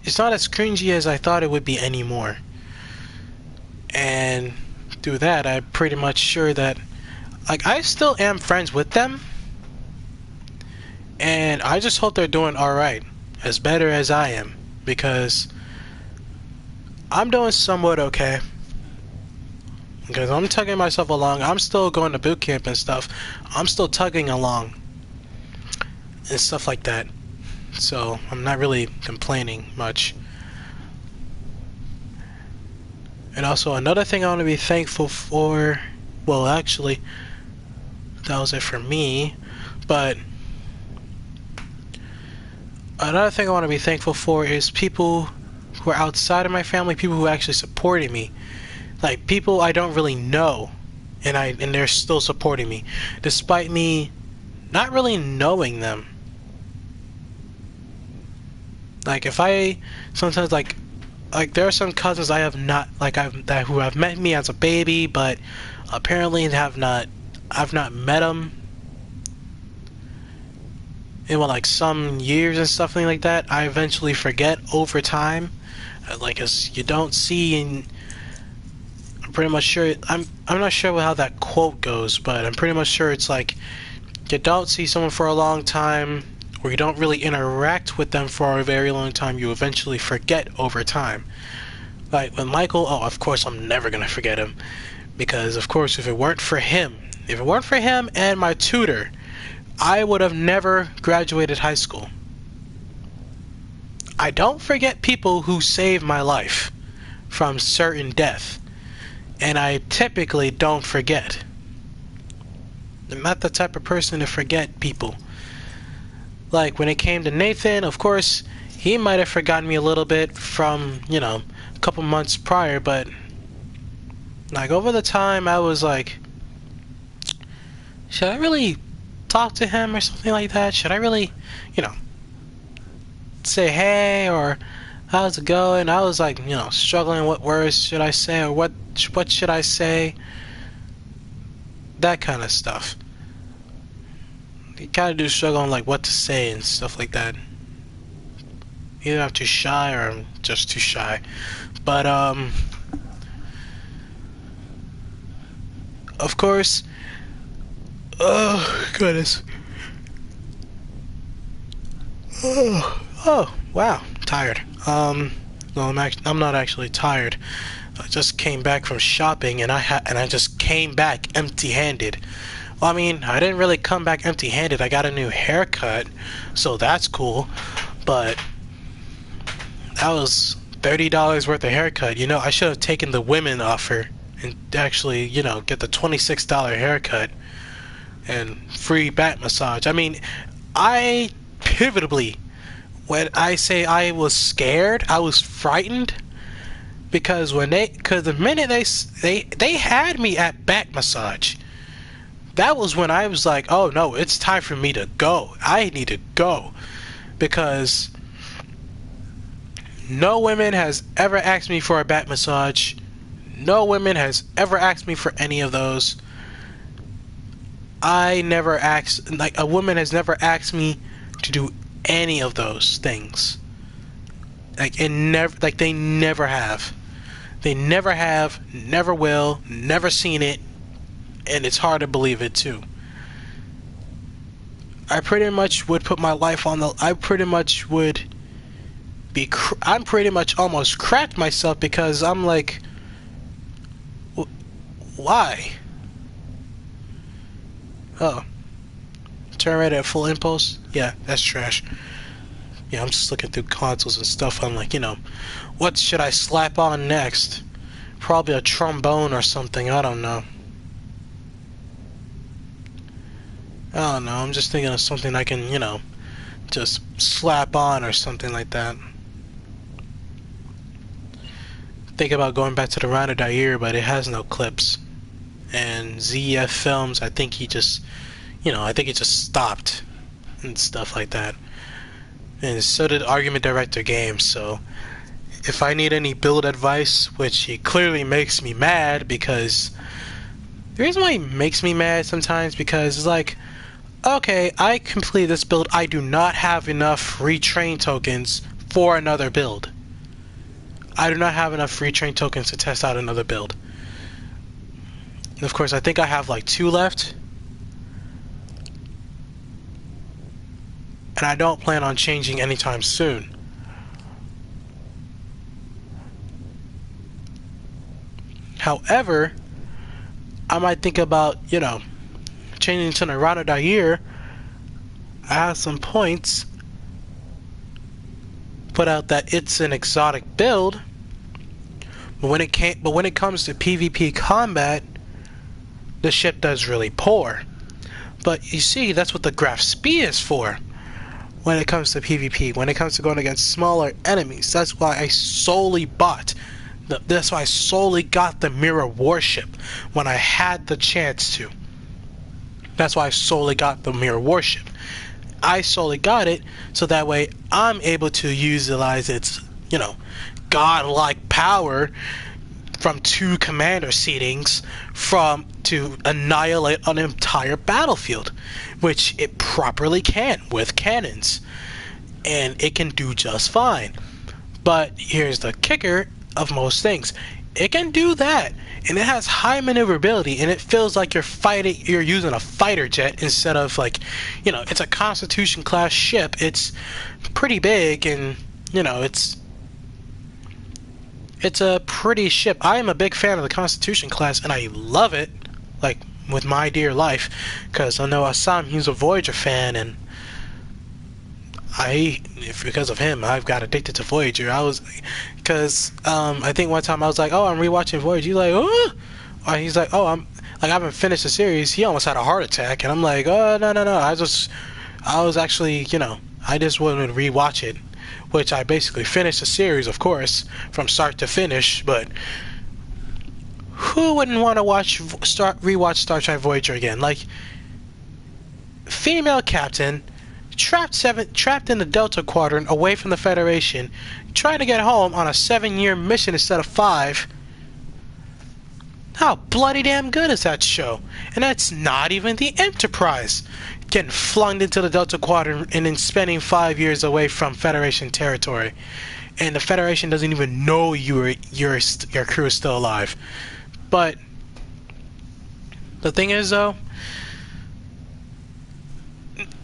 it's not as cringy as I thought it would be anymore. And through that, I'm pretty much sure that, like, I still am friends with them, And I just hope they're doing alright. As better as I am. Because I'm doing somewhat okay. Because I'm tugging myself along. I'm still going to boot camp and stuff. I'm still tugging along. And stuff like that. So, I'm not really complaining much. And also, another thing I want to be thankful for... Well, actually, that was it for me. But... Another thing I want to be thankful for is people who are outside of my family, people who actually supported me. Like, people I don't really know, and they're still supporting me, despite me not really knowing them. Like, if I sometimes like there are some cousins I have not who have met me as a baby, but apparently I've not met them in like some years and stuff like that. I eventually forget over time, like, as you don't see in. I'm pretty much sure I'm not sure how that quote goes, but I'm pretty much sure it's like you don't see someone for a long time, or you don't really interact with them for a very long time, you eventually forget over time. Like with Michael, oh, of course I'm never gonna forget him, because of course if it weren't for him and my tutor, I would have never graduated high school. I don't forget people who saved my life from certain death. And I typically don't forget. I'm not the type of person to forget people. Like, when it came to Nathan, of course, he might have forgotten me a little bit from, a couple months prior, but, like, over the time, I was like, should I really talk to him or something like that? Should I really, say hey, or how's it going? I was like, struggling. What words should I say, or what should I say? That kind of stuff. You kind of do struggle on like what to say and stuff like that. Either I'm too shy or I'm just too shy. But of course. Oh goodness. Oh wow, tired. No, I'm not actually tired. I just came back from shopping, and I just came back empty-handed. Well, I mean, I didn't really come back empty-handed. I got a new haircut, so that's cool. But that was $30 worth of haircut. I should have taken the women offer and actually, get the $26 haircut and free back massage. I mean, I pivotably, when I say I was scared, I was frightened. Because the minute they had me at back massage, that was when I was like, oh no, it's time for me to go. I need to go. Because no woman has ever asked me for a back massage. No woman has ever asked me for any of those. A woman has never asked me to do any of those things. They never have. They never have, never will, never seen it, and it's hard to believe it too. I pretty much would put my life on the. I pretty much would be. I'm pretty much almost cracked myself because I'm like, why? Oh, turn right at full impulse. Yeah, that's trash. Yeah, I'm just looking through consoles and stuff. I'm like, what should I slap on next? Probably a trombone or something. I don't know. I'm just thinking of something I can, just slap on or something like that. Think about going back to the Rhino Dyer, but it has no clips. And ZF Films, I think he just stopped and stuff like that. And so did Argument Director Games, so if I need any build advice, which he clearly makes me mad, because the reason why he makes me mad sometimes, because it's like, okay, I completed this build, I do not have enough retrain tokens for another build. I do not have enough retrain tokens to test out another build. And of course, I think I have like 2 left. and I don't plan on changing anytime soon. However, I might think about, changing to Narana Dair. I have some points put out that it's an exotic build, but when it comes to PvP combat, the ship does really poor. But you see, that's what the graph speed is for. When it comes to PvP, when it comes to going against smaller enemies, that's why I solely got the mirror warship when I had the chance to. That's why I solely got the mirror warship. I solely got it so that way I'm able to utilize its, godlike power from 2 commander seatings to annihilate an entire battlefield, which it properly can with cannons, and it can do just fine. But here's the kicker of most things: it can do that, and it has high maneuverability, and it feels like you're using a fighter jet instead of it's a Constitution class ship. It's pretty big, and it's a pretty ship. I am a big fan of the Constitution class, and I love it, like, with my dear life, because I know Assam, he's a Voyager fan, and because of him, I've got addicted to Voyager. I think one time I was like, oh, I'm rewatching Voyager. He's like, oh, or he's like, oh, I haven't finished the series. He almost had a heart attack, and I'm like, oh, no. I was actually, I just wanted to rewatch it, which I basically finished the series, of course, from start to finish. But who wouldn't want to rewatch Star Trek Voyager again? Like, female captain trapped in the Delta Quadrant, away from the Federation, trying to get home on a 7-year mission instead of 5. How bloody damn good is that show? And that's not even the Enterprise getting flung into the Delta Quadrant and then spending 5 years away from Federation territory, and the Federation doesn't even know your crew is still alive. But the thing is, though,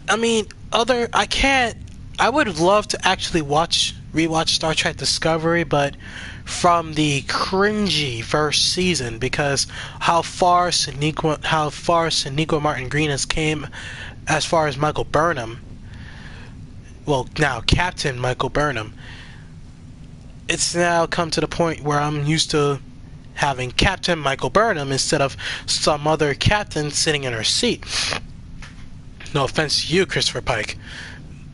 I mean, I would love to actually rewatch Star Trek Discovery, but from the cringy first season, because how far Sonequa Martin Green has came as far as Michael Burnham. Well, now Captain Michael Burnham. It's now come to the point where I'm used to having Captain Michael Burnham instead of some other captain sitting in her seat. No offense to you, Christopher Pike,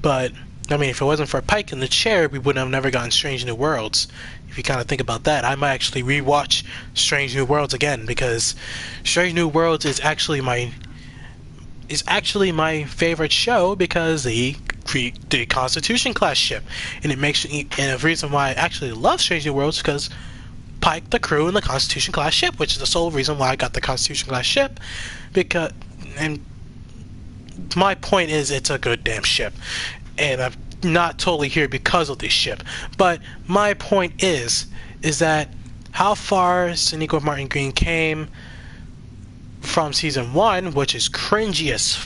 but I mean, if it wasn't for Pike in the chair, we would have never gotten Strange New Worlds. If you kind of think about that, I might actually rewatch Strange New Worlds again, because Strange New Worlds is actually my favorite show, because the Constitution class ship, and the reason why I actually love Strange New Worlds is because Pike, the crew, and the Constitution class ship, which is the sole reason why I got the Constitution class ship, and my point is, it's a good damn ship, and I'm not totally here because of this ship. But my point is that how far Sonequa Martin Green came from season 1, which is cringy as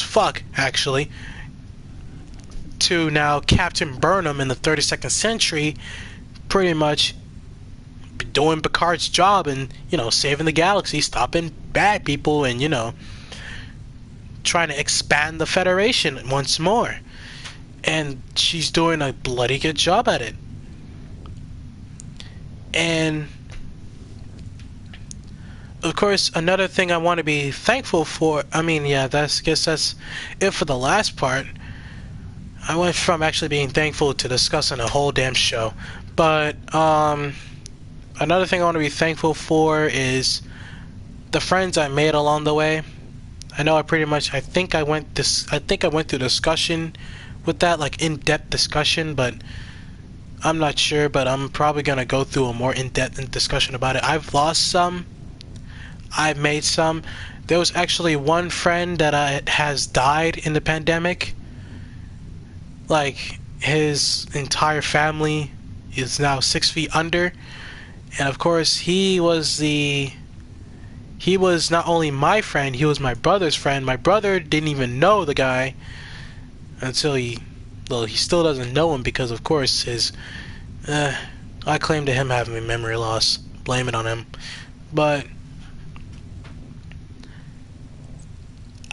fuck, actually, to now Captain Burnham in the 32nd century, pretty much doing Picard's job and, saving the galaxy, stopping bad people, and, trying to expand the Federation once more. And she's doing a bloody good job at it. And of course, another thing I want to be thankful for, guess that's it for the last part. I went from actually being thankful to discussing a whole damn show. But another thing I want to be thankful for is the friends I made along the way. I know I think I went through discussion with that, like in-depth discussion, but I'm not sure, but I'm probably going to go through a more in-depth discussion about it. I've lost some. I've made some. There was actually one friend that has died in the pandemic. Like, his entire family is now 6 feet under. And of course, he was not only my friend, he was my brother's friend. My brother didn't even know the guy. until well, he still doesn't know him because, of course, uh, I claim to him having memory loss. Blame it on him. But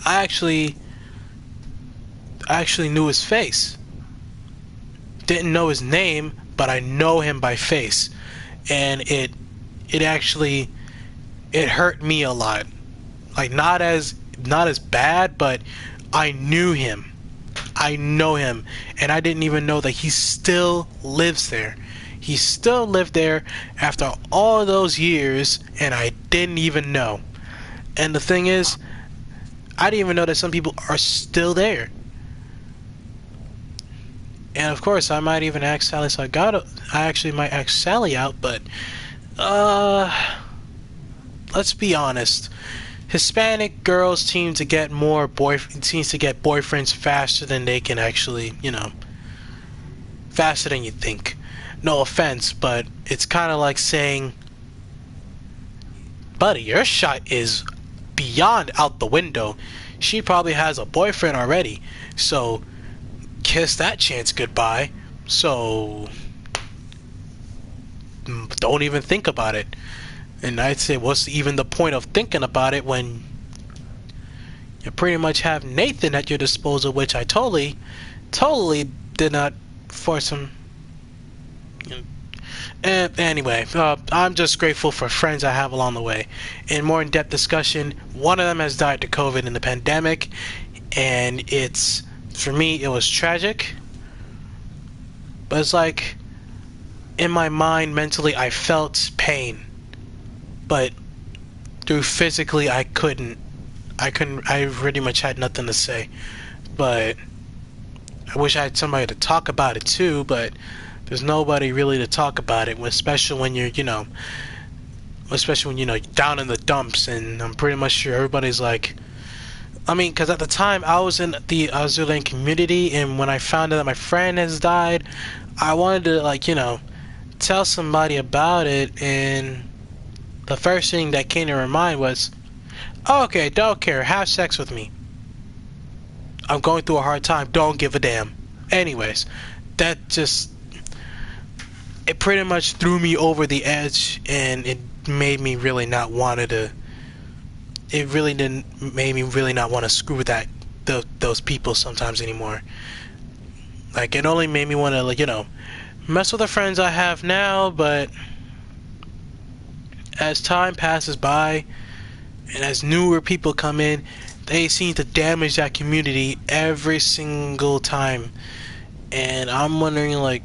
I actually knew his face. Didn't know his name, but I know him by face, and it hurt me a lot. Like not as bad, but I knew him. I know him, and I didn't even know that he still lives there. He still lived there after all those years, and I didn't even know. And the thing is, I didn't even know that some people are still there. And of course, I might even ask Sally. So I actually might ask Sally out, but let's be honest. Hispanic girls seem to get boyfriends faster than they can actually, faster than you think. No offense, but it's kind of like saying, buddy, your shot is beyond out the window. She probably has a boyfriend already, so kiss that chance goodbye. So don't even think about it. And I'd say, what's even the point of thinking about it when you pretty much have Nathan at your disposal, which I totally did not force him. And anyway, I'm just grateful for friends I have along the way. In more in-depth discussion, one of them has died to COVID in the pandemic, and for me, it was tragic. But it's like, in my mind, mentally, I felt pain. But through physically, I couldn't. I pretty much had nothing to say. But I wish I had somebody to talk about it too, but there's nobody really to talk about it, especially when you're, down in the dumps, and I'm pretty much sure everybody's like, I mean, because at the time I was in the Australian community, and when I found out that my friend has died, I wanted to, tell somebody about it, and the first thing that came to my mind was, oh, okay, don't care, have sex with me. I'm going through a hard time, don't give a damn. Anyways, it pretty much threw me over the edge, and it made me really not want to. It really didn't made me really not want to screw with those people sometimes anymore. Like, it only made me want to, mess with the friends I have now, but as time passes by and as newer people come in, they seem to damage that community every single time. And I'm wondering,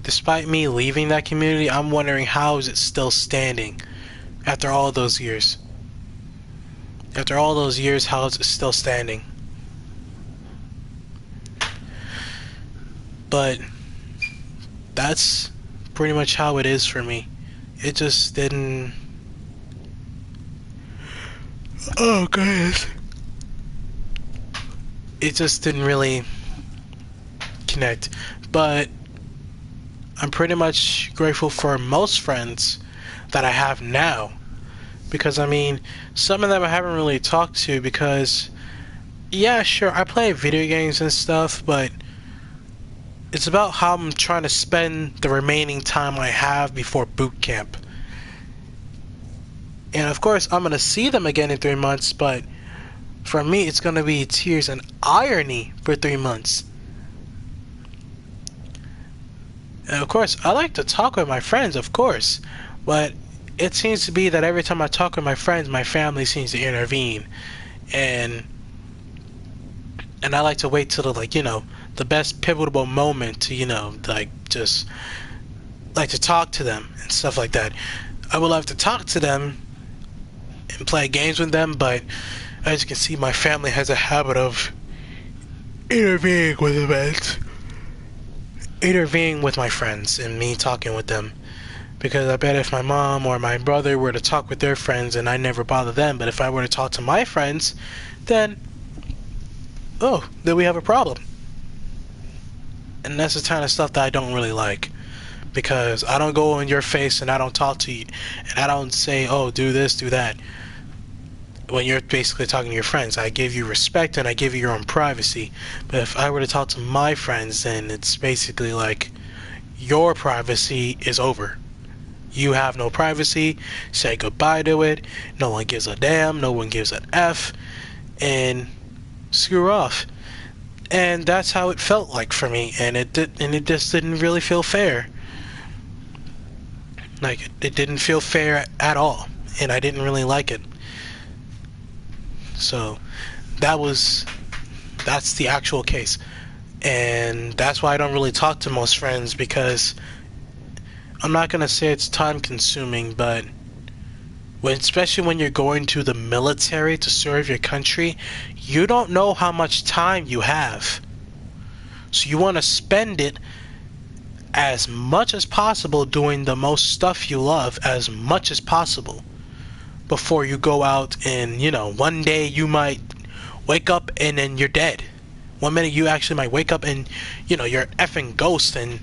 despite me leaving that community, I'm wondering how is it still standing after all those years? After all those years, how is it still standing? But that's pretty much how it is for me. It just didn't. Oh, goodness. It just didn't really connect. But I'm pretty much grateful for most friends that I have now. Because, I mean, some of them I haven't really talked to because, yeah, sure, I play video games and stuff, but it's about how I'm trying to spend the remaining time I have before boot camp. And, of course, I'm going to see them again in 3 months, but for me, it's going to be tears and irony for 3 months. And, of course, I like to talk with my friends, of course, but it seems to be that every time I talk with my friends, my family seems to intervene, and I like to wait till the best pivotal moment to just like to talk to them and stuff like that. I would love to talk to them and play games with them, but as you can see, my family has a habit of intervening with events, intervening with my friends and me talking with them. Because I bet if my mom or my brother were to talk with their friends, and I never bother them, but if I were to talk to my friends, then we have a problem. And that's the kind of stuff that I don't really like. Because I don't go in your face and I don't talk to you, and I don't say, oh, do this, do that. when you're basically talking to your friends, I give you respect and I give you your own privacy. But if I were to talk to my friends, then it's basically like your privacy is over. You have no privacy. Say goodbye to it. No one gives a damn. No one gives an F. And screw off. And that's how it felt like for me. And it just didn't really feel fair. Like, it didn't feel fair at all. And I didn't really like it. So that's the actual case. And that's why I don't really talk to most friends, because I'm not gonna say it's time consuming, but especially when you're going to the military to serve your country, you don't know how much time you have. So you want to spend it as much as possible doing the most stuff you love as much as possible before you go out and, one day you might wake up and then you're dead. One minute you actually might wake up and, you're an effing ghost and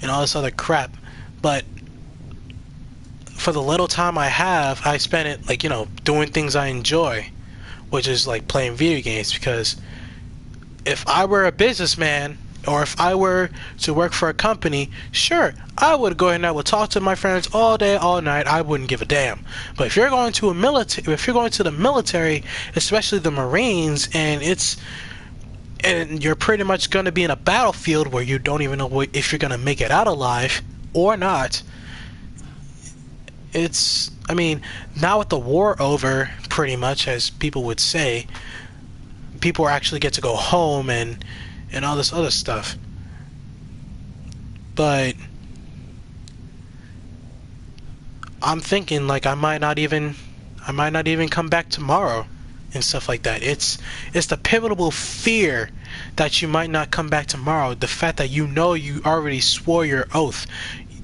all this other crap. But for the little time I have, I spend it doing things I enjoy, which is like playing video games. Because if I were a businessman, or if I were to work for a company, sure, I would go ahead and I would talk to my friends all day, all night. I wouldn't give a damn. But if you're going to the military, especially the Marines, and you're pretty much going to be in a battlefield where you don't even know if you're going to make it out alive or not. Now with the war over, pretty much, as people would say, people actually get to go home and all this other stuff. But I'm thinking I might not even come back tomorrow and stuff like that. It's the pivotal fear that you might not come back tomorrow. The fact that you already swore your oath.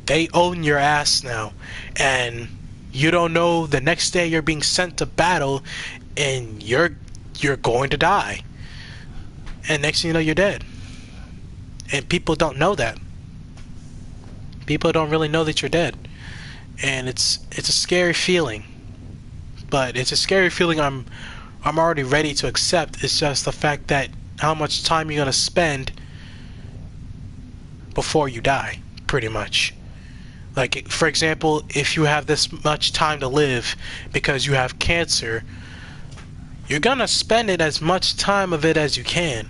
They own your ass now, and you don't know the next day you're being sent to battle and you're going to die. And next thing you know, you're dead. And people don't know that. People don't really know that you're dead. And it's a scary feeling. But it's a scary feeling I'm already ready to accept. It's just the fact that how much time you're going to spend before you die, pretty much. Like, for example, if you have this much time to live because you have cancer, you're going to spend it as much time of it as you can,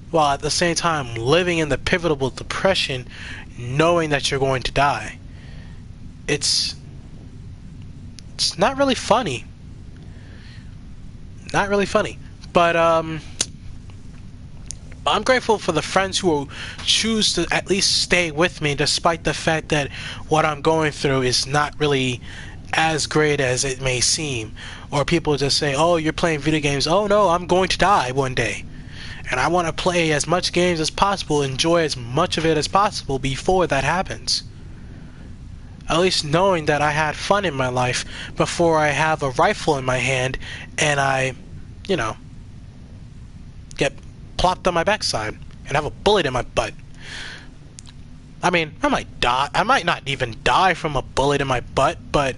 while at the same time living in the pivotal depression, knowing that you're going to die. It's not really funny. Not really funny. But I'm grateful for the friends who choose to at least stay with me, despite the fact that what I'm going through is not really as great as it may seem. Or people just say, oh, you're playing video games. Oh no, I'm going to die one day. And I want to play as much games as possible, enjoy as much of it as possible before that happens. At least knowing that I had fun in my life before I have a rifle in my hand and I, get plopped on my backside and have a bullet in my butt. I might die. I might not even die from a bullet in my butt, but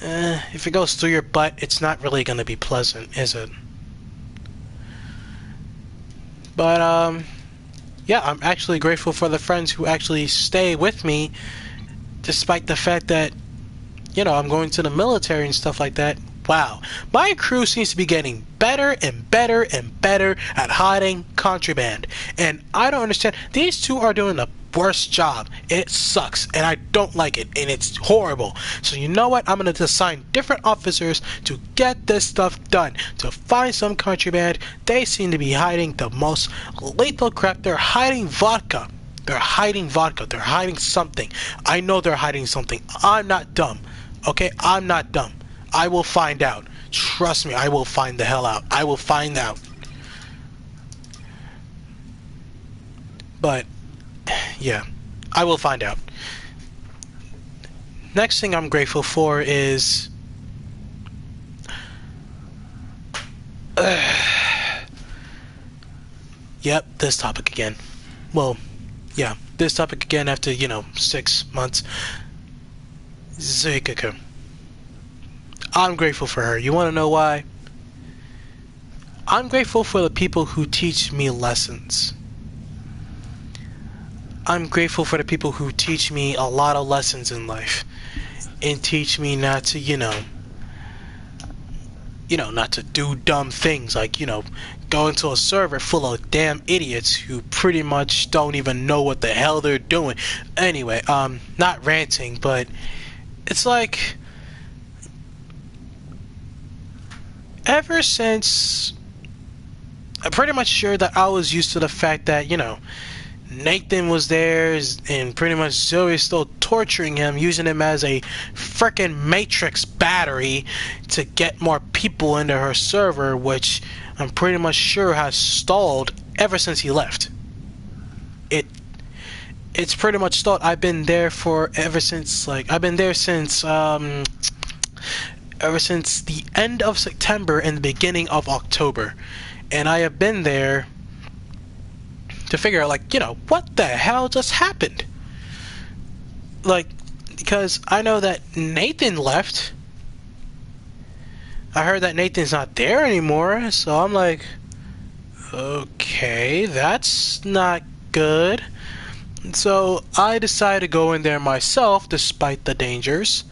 if it goes through your butt, it's not really going to be pleasant, is it? But, yeah, I'm actually grateful for the friends who actually stay with me, despite the fact that, I'm going to the military and stuff like that. Wow, my crew seems to be getting better and better and better at hiding contraband. And I don't understand. These two are doing the worst job. It sucks, and I don't like it, and it's horrible. So you know what? I'm going to assign different officers to get this stuff done, to find some contraband. They seem to be hiding the most lethal crap. They're hiding vodka. They're hiding vodka. They're hiding something. I know they're hiding something. I'm not dumb. Okay? I'm not dumb. I will find out. Trust me, I will find the hell out. I will find out. But yeah, I will find out. Next thing I'm grateful for is yep, this topic again. Well, yeah, this topic again after, 6 months. Zuikaka. I'm grateful for her. You want to know why? I'm grateful for the people who teach me lessons. I'm grateful for the people who teach me a lot of lessons in life and teach me not to, not to do dumb things like, go into a server full of damn idiots who pretty much don't even know what the hell they're doing. Anyway, not ranting, but it's like ever since I'm pretty much sure that I was used to the fact that, Nathan was there and pretty much Zoe is still torturing him, using him as a frickin' Matrix battery to get more people into her server, which I'm pretty much sure has stalled ever since he left. It's pretty much stalled. I've been there ever since the end of September and the beginning of October. And I have been there to figure out, what the hell just happened? Because I know that Nathan left. I heard that Nathan's not there anymore, so I'm like, okay, that's not good. So I decided to go in there myself, despite the dangers.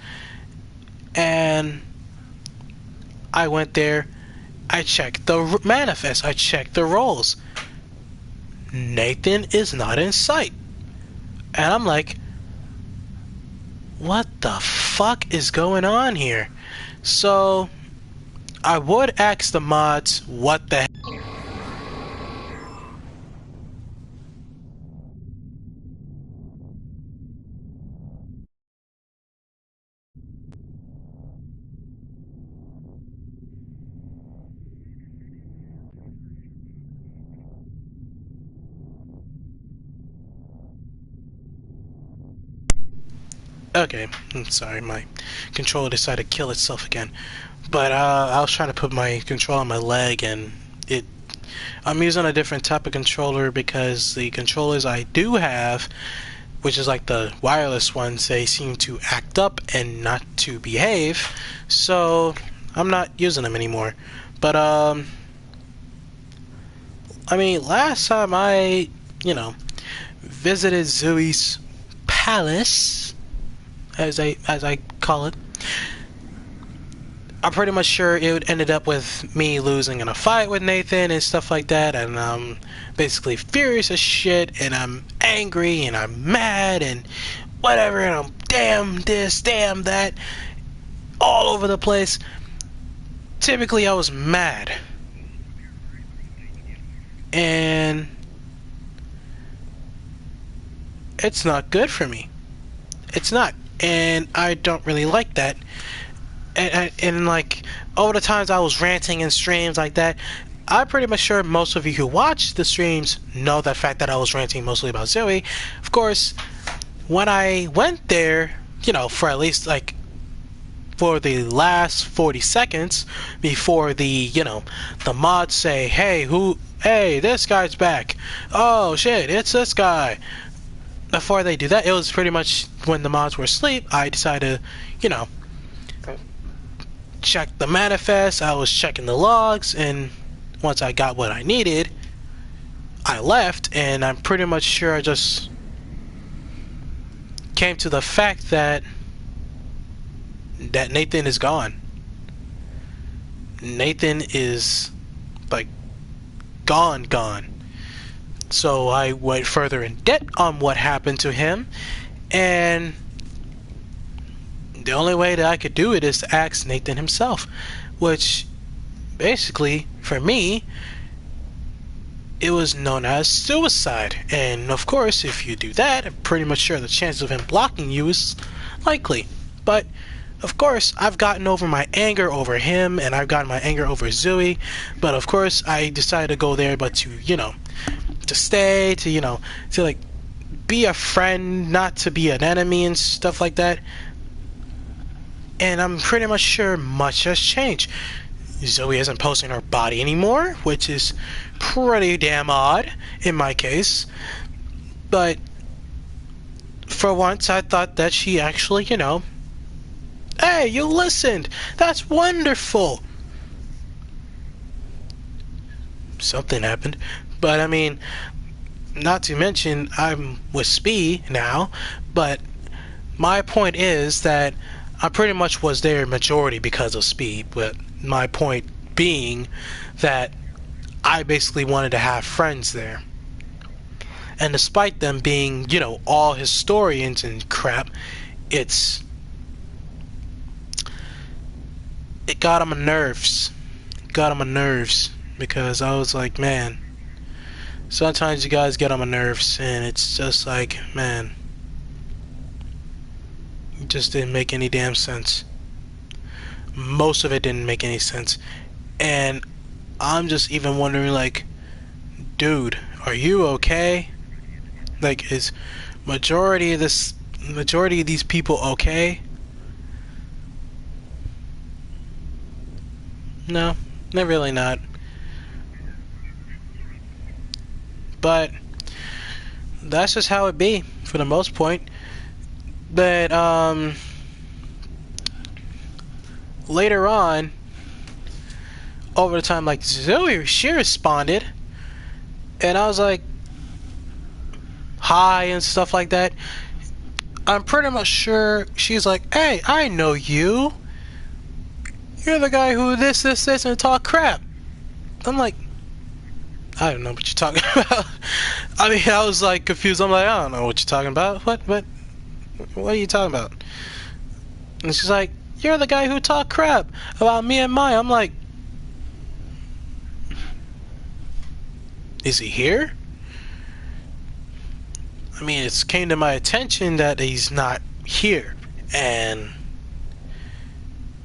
And I went there. I checked the manifest. I checked the roles. Nathan is not in sight. And I'm like, what the fuck is going on here? So I would ask the mods what the hell. Okay, I'm sorry, my controller decided to kill itself again. But I was trying to put my controller on my leg, and I'm using a different type of controller because the controllers I do have, which is like the wireless ones, they seem to act up and not to behave. So I'm not using them anymore. But last time I, visited Zoe's palace, as I call it, I'm pretty much sure it ended up with me losing in a fight with Nathan and stuff like that, and I'm basically furious as shit, and I'm angry, and I'm mad, and whatever, and I'm damn this, damn that, all over the place. Typically, I was mad. And it's not good for me. It's not. And I don't really like that. And like, over the times I was ranting in streams like that, I'm pretty much sure most of you who watch the streams know the fact that I was ranting mostly about Zoe. Of course, when I went there, for at least for the last 40 seconds before the mods say, hey, this guy's back. Oh shit, it's this guy. Before they do that, it was pretty much when the mods were asleep, I decided to, check the manifest. I was checking the logs, and once I got what I needed, I left, and I'm pretty much sure I just came to the fact that Nathan is gone. Nathan is gone. So I went further in depth on what happened to him, and the only way that I could do it is to ask Nathan himself, which basically, for me, it was known as suicide. And of course, if you do that, I'm pretty much sure the chance of him blocking you is likely. But of course, I've gotten over my anger over him, and I've gotten my anger over Zoe. But of course, I decided to go there, but to stay, to be a friend, not to be an enemy and stuff like that. And I'm pretty much sure much has changed. Zoe isn't posting her body anymore, which is pretty damn odd in my case. But for once, I thought that she actually, hey, you listened. That's wonderful. Something happened. But I mean, not to mention, I'm with Spee now, but my point is that I pretty much was there majority because of Spee, but my point being that I basically wanted to have friends there. And despite them being, all historians and crap, it got on my nerves. It got on my nerves because I was like, man, sometimes you guys get on my nerves, and it's just like, man, it just didn't make any damn sense. Most of it didn't make any sense. And I'm just even wondering, like, dude, are you okay? Like, is majority of these people okay? No, not really not. But that's just how it be for the most point. But later on, over the time, like Zoe, she responded, and I was like, hi and stuff like that. I'm pretty much sure she's like, hey, I know you. You're the guy who this, and talk crap. I'm like, I don't know what you're talking about. I mean, I was like confused. I'm like, I don't know what you're talking about. What are you talking about? And she's like, you're the guy who talked crap about me and Maya. I'm like, is he here? I mean, it's came to my attention that he's not here, and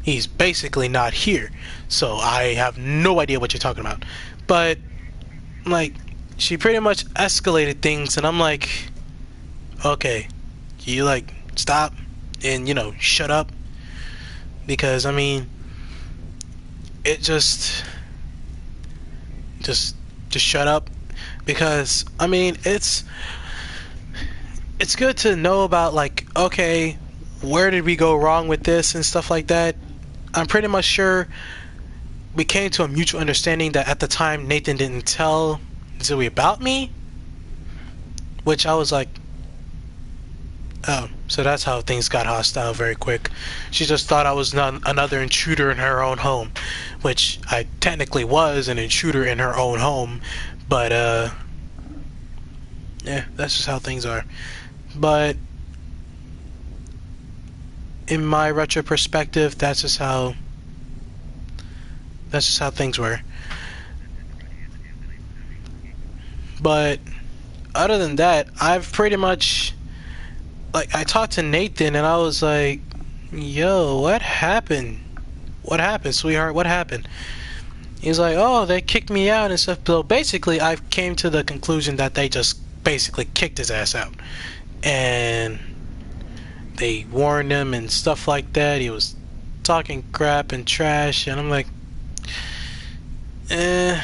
he's basically not here. So I have no idea what you're talking about. But like, she pretty much escalated things, and I'm like, okay, you like stop and shut up, because I mean, it just shut up, because I mean, it's good to know about, like, okay, where did we go wrong with this and stuff like that. I'm pretty much sure we came to a mutual understanding that at the time Nathan didn't tell Zoe about me, which I was like, oh, so that's how things got hostile very quick. She just thought I was another intruder in her own home, which I technically was an intruder in her own home, but yeah, that's just how things are. But in my retro perspective, that's just how things were. But other than that, I've pretty much, like, I talked to Nathan and I was like, yo, what happened? What happened, sweetheart? What happened? He's like, oh, they kicked me out and stuff. So basically, I came to the conclusion that they just basically kicked his ass out. And they warned him and stuff like that. He was talking crap and trash, and I'm like, it's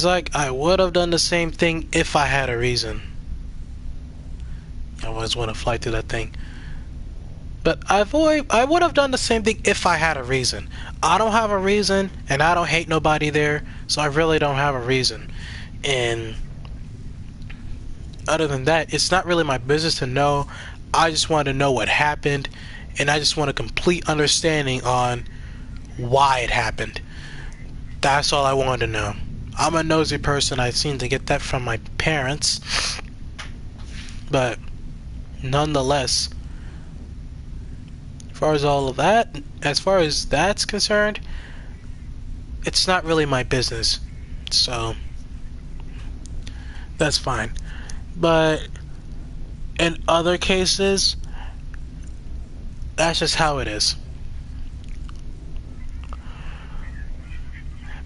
like, I would have done the same thing if I had a reason. I always want to fly through that thing. But I would have done the same thing if I had a reason. I don't have a reason, and I don't hate nobody there, so I really don't have a reason. And other than that, it's not really my business to know. I just want to know what happened, and I just want a complete understanding on why it happened. That's all I wanted to know. I'm a nosy person. I seem to get that from my parents. But nonetheless, as far as that's concerned, it's not really my business. So that's fine. But in other cases, that's just how it is.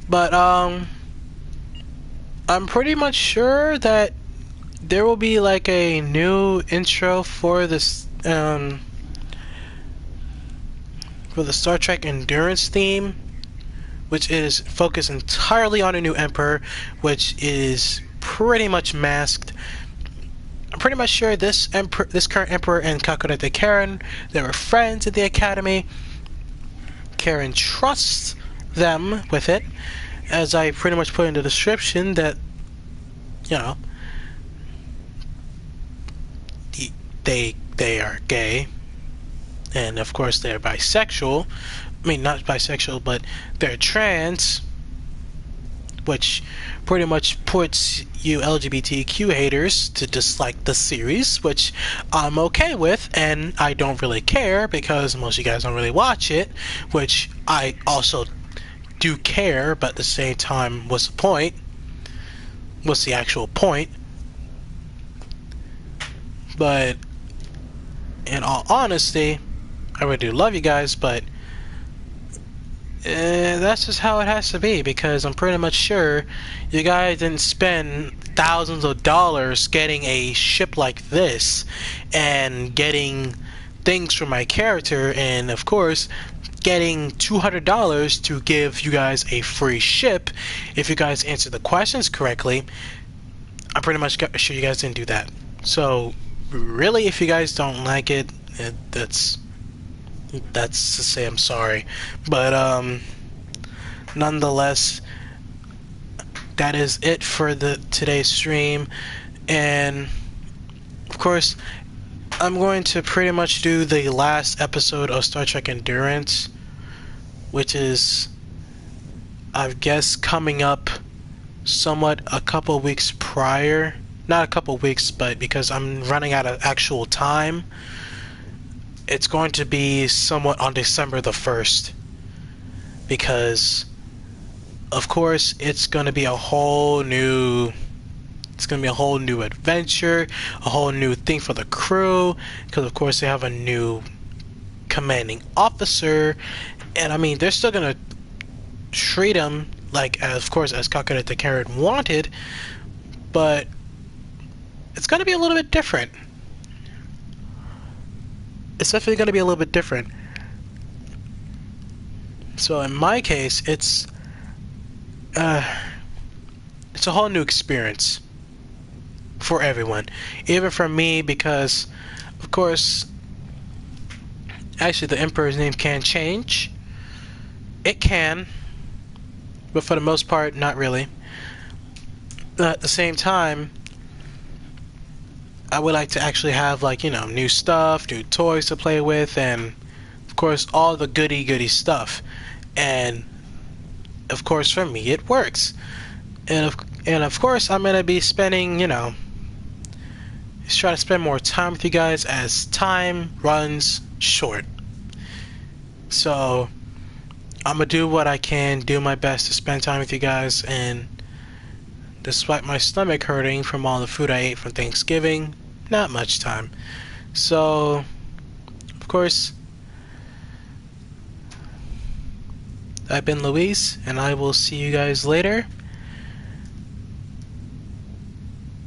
But I'm pretty much sure that there will be like a new intro for this for the Star Trek Endurance theme, which is focused entirely on a new emperor, which is pretty much masked. I'm pretty much sure this current emperor and Kakarot Karen, they were friends at the academy. Karen trusts them with it, as I pretty much put in the description that, you know, they are gay, and of course they're bisexual. I mean, not bisexual, but they're trans, which pretty much puts you LGBTQ haters to dislike the series, which I'm okay with, and I don't really care because most of you guys don't really watch it, which I also do care, but at the same time, what's the point? What's the actual point? But in all honesty, I really do love you guys, but that's just how it has to be, because I'm pretty much sure you guys didn't spend thousands of dollars getting a ship like this and getting things for my character, and of course getting $200 to give you guys a free ship if you guys answer the questions correctly. I'm pretty much sure you guys didn't do that. So really, if you guys don't like it, that's to say I'm sorry, but nonetheless, that is it for today's stream. And of course, I'm going to pretty much do the last episode of Star Trek Endurance, which is, I guess, coming up somewhat a couple weeks prior. Not a couple weeks, but because I'm running out of actual time, it's going to be somewhat on December the 1st, because of course it's going to be a whole new adventure, a whole new thing for the crew, because of course they have a new commanding officer, and I mean, they're still going to treat him like, of course, as Kakarot Karen wanted, but it's going to be a little bit different. It's definitely going to be a little bit different. So in my case, it's a whole new experience for everyone, even for me, because of course, actually the Emperor's name can change. It can, but for the most part, not really. At the same time, I would like to actually have, like, you know, new stuff, new toys to play with, and of course all the goody stuff. And of course for me it works. And of course I'm gonna be spending, you know, just try to spend more time with you guys as time runs short. So I'm gonna do what I can, do my best to spend time with you guys, and despite my stomach hurting from all the food I ate from Thanksgiving, not much time. So, of course, I've been Luis, and I will see you guys later.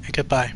And goodbye.